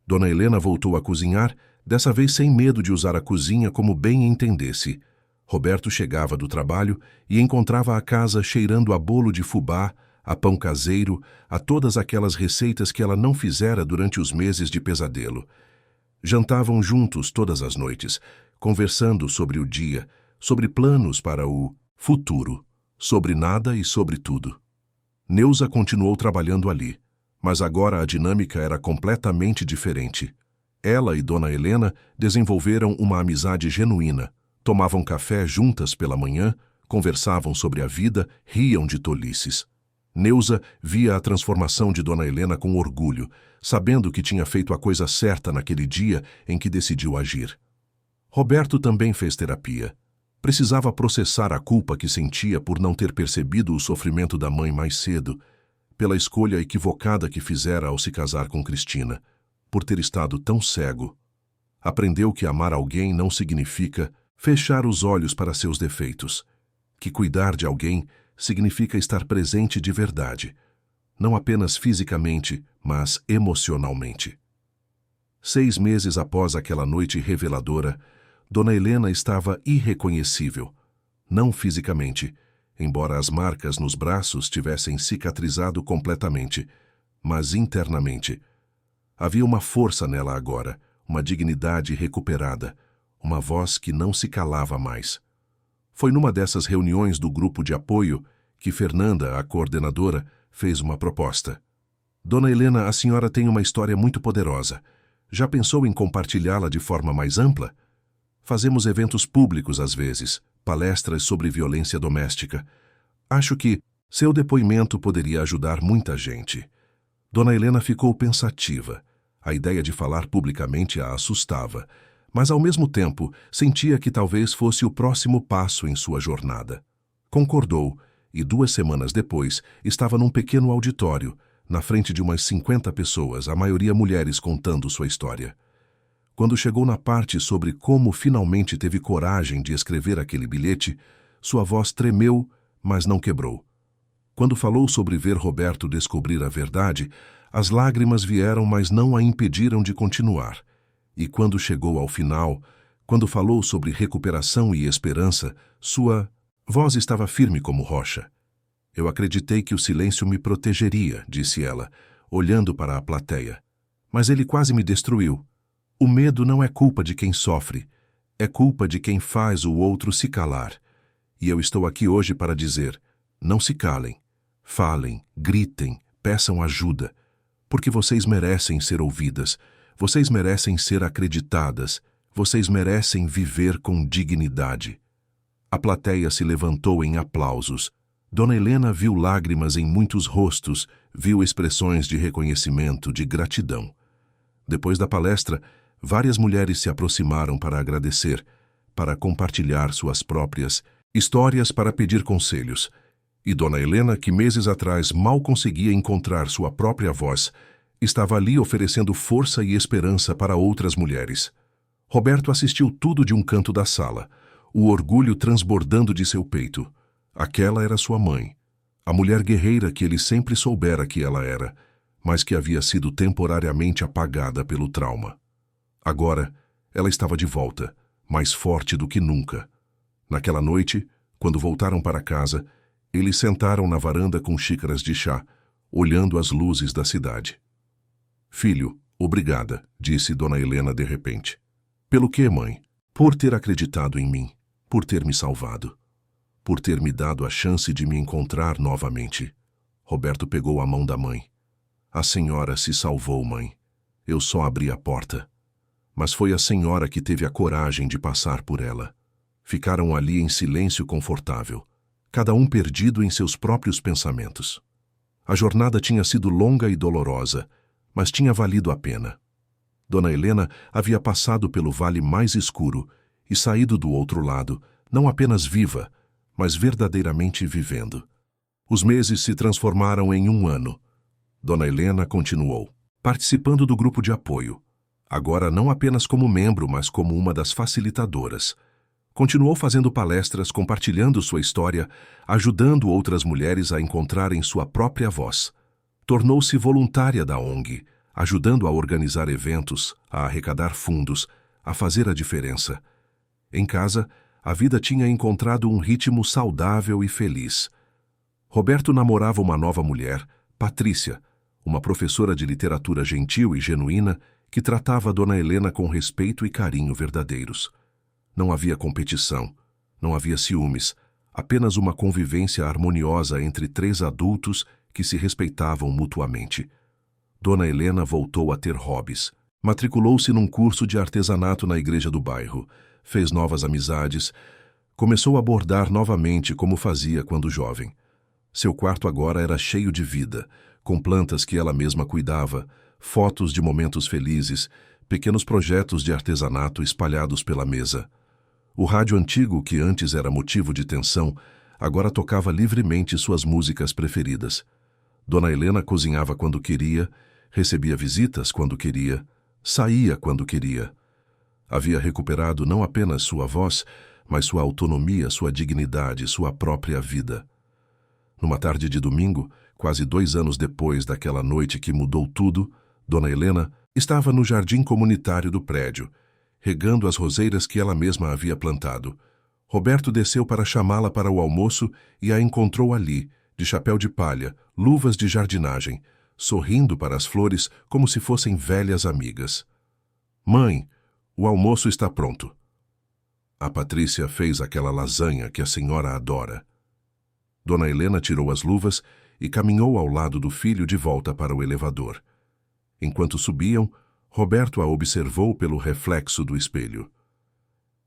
Dona Helena voltou a cozinhar, dessa vez sem medo de usar a cozinha como bem entendesse. Roberto chegava do trabalho e encontrava a casa cheirando a bolo de fubá, a pão caseiro, a todas aquelas receitas que ela não fizera durante os meses de pesadelo. Jantavam juntos todas as noites, conversando sobre o dia, sobre planos para o futuro, sobre nada e sobre tudo. Neuza continuou trabalhando ali, mas agora a dinâmica era completamente diferente. Ela e Dona Helena desenvolveram uma amizade genuína, tomavam café juntas pela manhã, conversavam sobre a vida, riam de tolices. Neuza via a transformação de Dona Helena com orgulho, sabendo que tinha feito a coisa certa naquele dia em que decidiu agir. Roberto também fez terapia. Precisava processar a culpa que sentia por não ter percebido o sofrimento da mãe mais cedo, pela escolha equivocada que fizera ao se casar com Cristina, por ter estado tão cego. Aprendeu que amar alguém não significa fechar os olhos para seus defeitos, que cuidar de alguém significa estar presente de verdade, não apenas fisicamente, mas emocionalmente. 6 meses após aquela noite reveladora, Dona Helena estava irreconhecível, não fisicamente, embora as marcas nos braços tivessem cicatrizado completamente, mas internamente. Havia uma força nela agora, uma dignidade recuperada, uma voz que não se calava mais. Foi numa dessas reuniões do grupo de apoio que Fernanda, a coordenadora, fez uma proposta. Dona Helena, a senhora tem uma história muito poderosa. Já pensou em compartilhá-la de forma mais ampla? Fazemos eventos públicos às vezes, palestras sobre violência doméstica. Acho que seu depoimento poderia ajudar muita gente. Dona Helena ficou pensativa. A ideia de falar publicamente a assustava, mas ao mesmo tempo sentia que talvez fosse o próximo passo em sua jornada. Concordou, e 2 semanas depois estava num pequeno auditório, na frente de umas 50 pessoas, a maioria mulheres contando sua história. Quando chegou na parte sobre como finalmente teve coragem de escrever aquele bilhete, sua voz tremeu, mas não quebrou. Quando falou sobre ver Roberto descobrir a verdade, as lágrimas vieram, mas não a impediram de continuar. E quando chegou ao final, quando falou sobre recuperação e esperança, sua voz estava firme como rocha. Eu acreditei que o silêncio me protegeria, disse ela, olhando para a plateia. Mas ele quase me destruiu. O medo não é culpa de quem sofre, é culpa de quem faz o outro se calar. E eu estou aqui hoje para dizer, não se calem, falem, gritem, peçam ajuda, porque vocês merecem ser ouvidas, vocês merecem ser acreditadas, vocês merecem viver com dignidade. A plateia se levantou em aplausos. Dona Helena viu lágrimas em muitos rostos, viu expressões de reconhecimento, de gratidão. Depois da palestra, várias mulheres se aproximaram para agradecer, para compartilhar suas próprias histórias, para pedir conselhos. E Dona Helena, que meses atrás mal conseguia encontrar sua própria voz, estava ali oferecendo força e esperança para outras mulheres. Roberto assistiu tudo de um canto da sala, o orgulho transbordando de seu peito. Aquela era sua mãe, a mulher guerreira que ele sempre soubera que ela era, mas que havia sido temporariamente apagada pelo trauma. Agora, ela estava de volta, mais forte do que nunca. Naquela noite, quando voltaram para casa, eles sentaram na varanda com xícaras de chá, olhando as luzes da cidade. Filho, obrigada, disse Dona Helena de repente. Pelo quê, mãe? Por ter acreditado em mim, por ter me salvado, por ter me dado a chance de me encontrar novamente. Roberto pegou a mão da mãe. A senhora se salvou, mãe. Eu só abri a porta. Mas foi a senhora que teve a coragem de passar por ela. Ficaram ali em silêncio confortável, cada um perdido em seus próprios pensamentos. A jornada tinha sido longa e dolorosa, mas tinha valido a pena. Dona Helena havia passado pelo vale mais escuro e saído do outro lado, não apenas viva, mas verdadeiramente vivendo. Os meses se transformaram em 1 ano. Dona Helena continuou, participando do grupo de apoio. Agora não apenas como membro, mas como uma das facilitadoras. Continuou fazendo palestras, compartilhando sua história, ajudando outras mulheres a encontrarem sua própria voz. Tornou-se voluntária da ONG, ajudando a organizar eventos, a arrecadar fundos, a fazer a diferença. Em casa, a vida tinha encontrado um ritmo saudável e feliz. Roberto namorava uma nova mulher, Patrícia, uma professora de literatura gentil e genuína, que tratava Dona Helena com respeito e carinho verdadeiros. Não havia competição, não havia ciúmes, apenas uma convivência harmoniosa entre 3 adultos que se respeitavam mutuamente. Dona Helena voltou a ter hobbies. Matriculou-se num curso de artesanato na igreja do bairro, fez novas amizades, começou a bordar novamente como fazia quando jovem. Seu quarto agora era cheio de vida, com plantas que ela mesma cuidava, fotos de momentos felizes, pequenos projetos de artesanato espalhados pela mesa. O rádio antigo, que antes era motivo de tensão, agora tocava livremente suas músicas preferidas. Dona Helena cozinhava quando queria, recebia visitas quando queria, saía quando queria. Havia recuperado não apenas sua voz, mas sua autonomia, sua dignidade, sua própria vida. Numa tarde de domingo, quase 2 anos depois daquela noite que mudou tudo, Dona Helena estava no jardim comunitário do prédio, regando as roseiras que ela mesma havia plantado. Roberto desceu para chamá-la para o almoço e a encontrou ali, de chapéu de palha, luvas de jardinagem, sorrindo para as flores como se fossem velhas amigas. Mãe, o almoço está pronto. A Patrícia fez aquela lasanha que a senhora adora. Dona Helena tirou as luvas e caminhou ao lado do filho de volta para o elevador. Enquanto subiam, Roberto a observou pelo reflexo do espelho.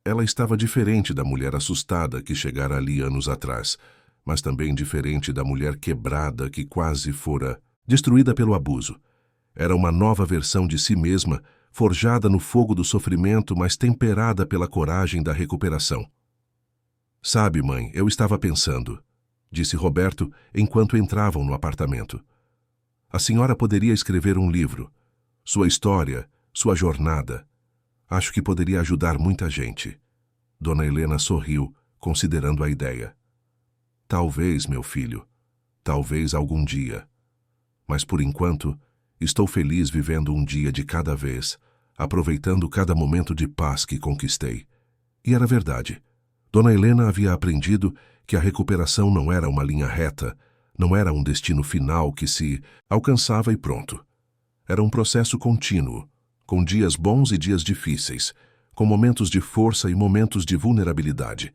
Ela estava diferente da mulher assustada que chegara ali anos atrás, mas também diferente da mulher quebrada que quase fora destruída pelo abuso. Era uma nova versão de si mesma, forjada no fogo do sofrimento, mas temperada pela coragem da recuperação. Sabe, mãe, eu estava pensando, disse Roberto enquanto entravam no apartamento. A senhora poderia escrever um livro. Sua história, sua jornada. Acho que poderia ajudar muita gente. Dona Helena sorriu, considerando a ideia. Talvez, meu filho. Talvez algum dia. Mas por enquanto, estou feliz vivendo um dia de cada vez, aproveitando cada momento de paz que conquistei. E era verdade. Dona Helena havia aprendido que a recuperação não era uma linha reta, não era um destino final que se alcançava e pronto. Era um processo contínuo, com dias bons e dias difíceis, com momentos de força e momentos de vulnerabilidade.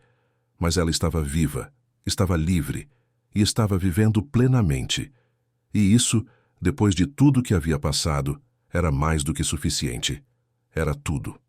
Mas ela estava viva, estava livre e estava vivendo plenamente. E isso, depois de tudo que havia passado, era mais do que suficiente. Era tudo.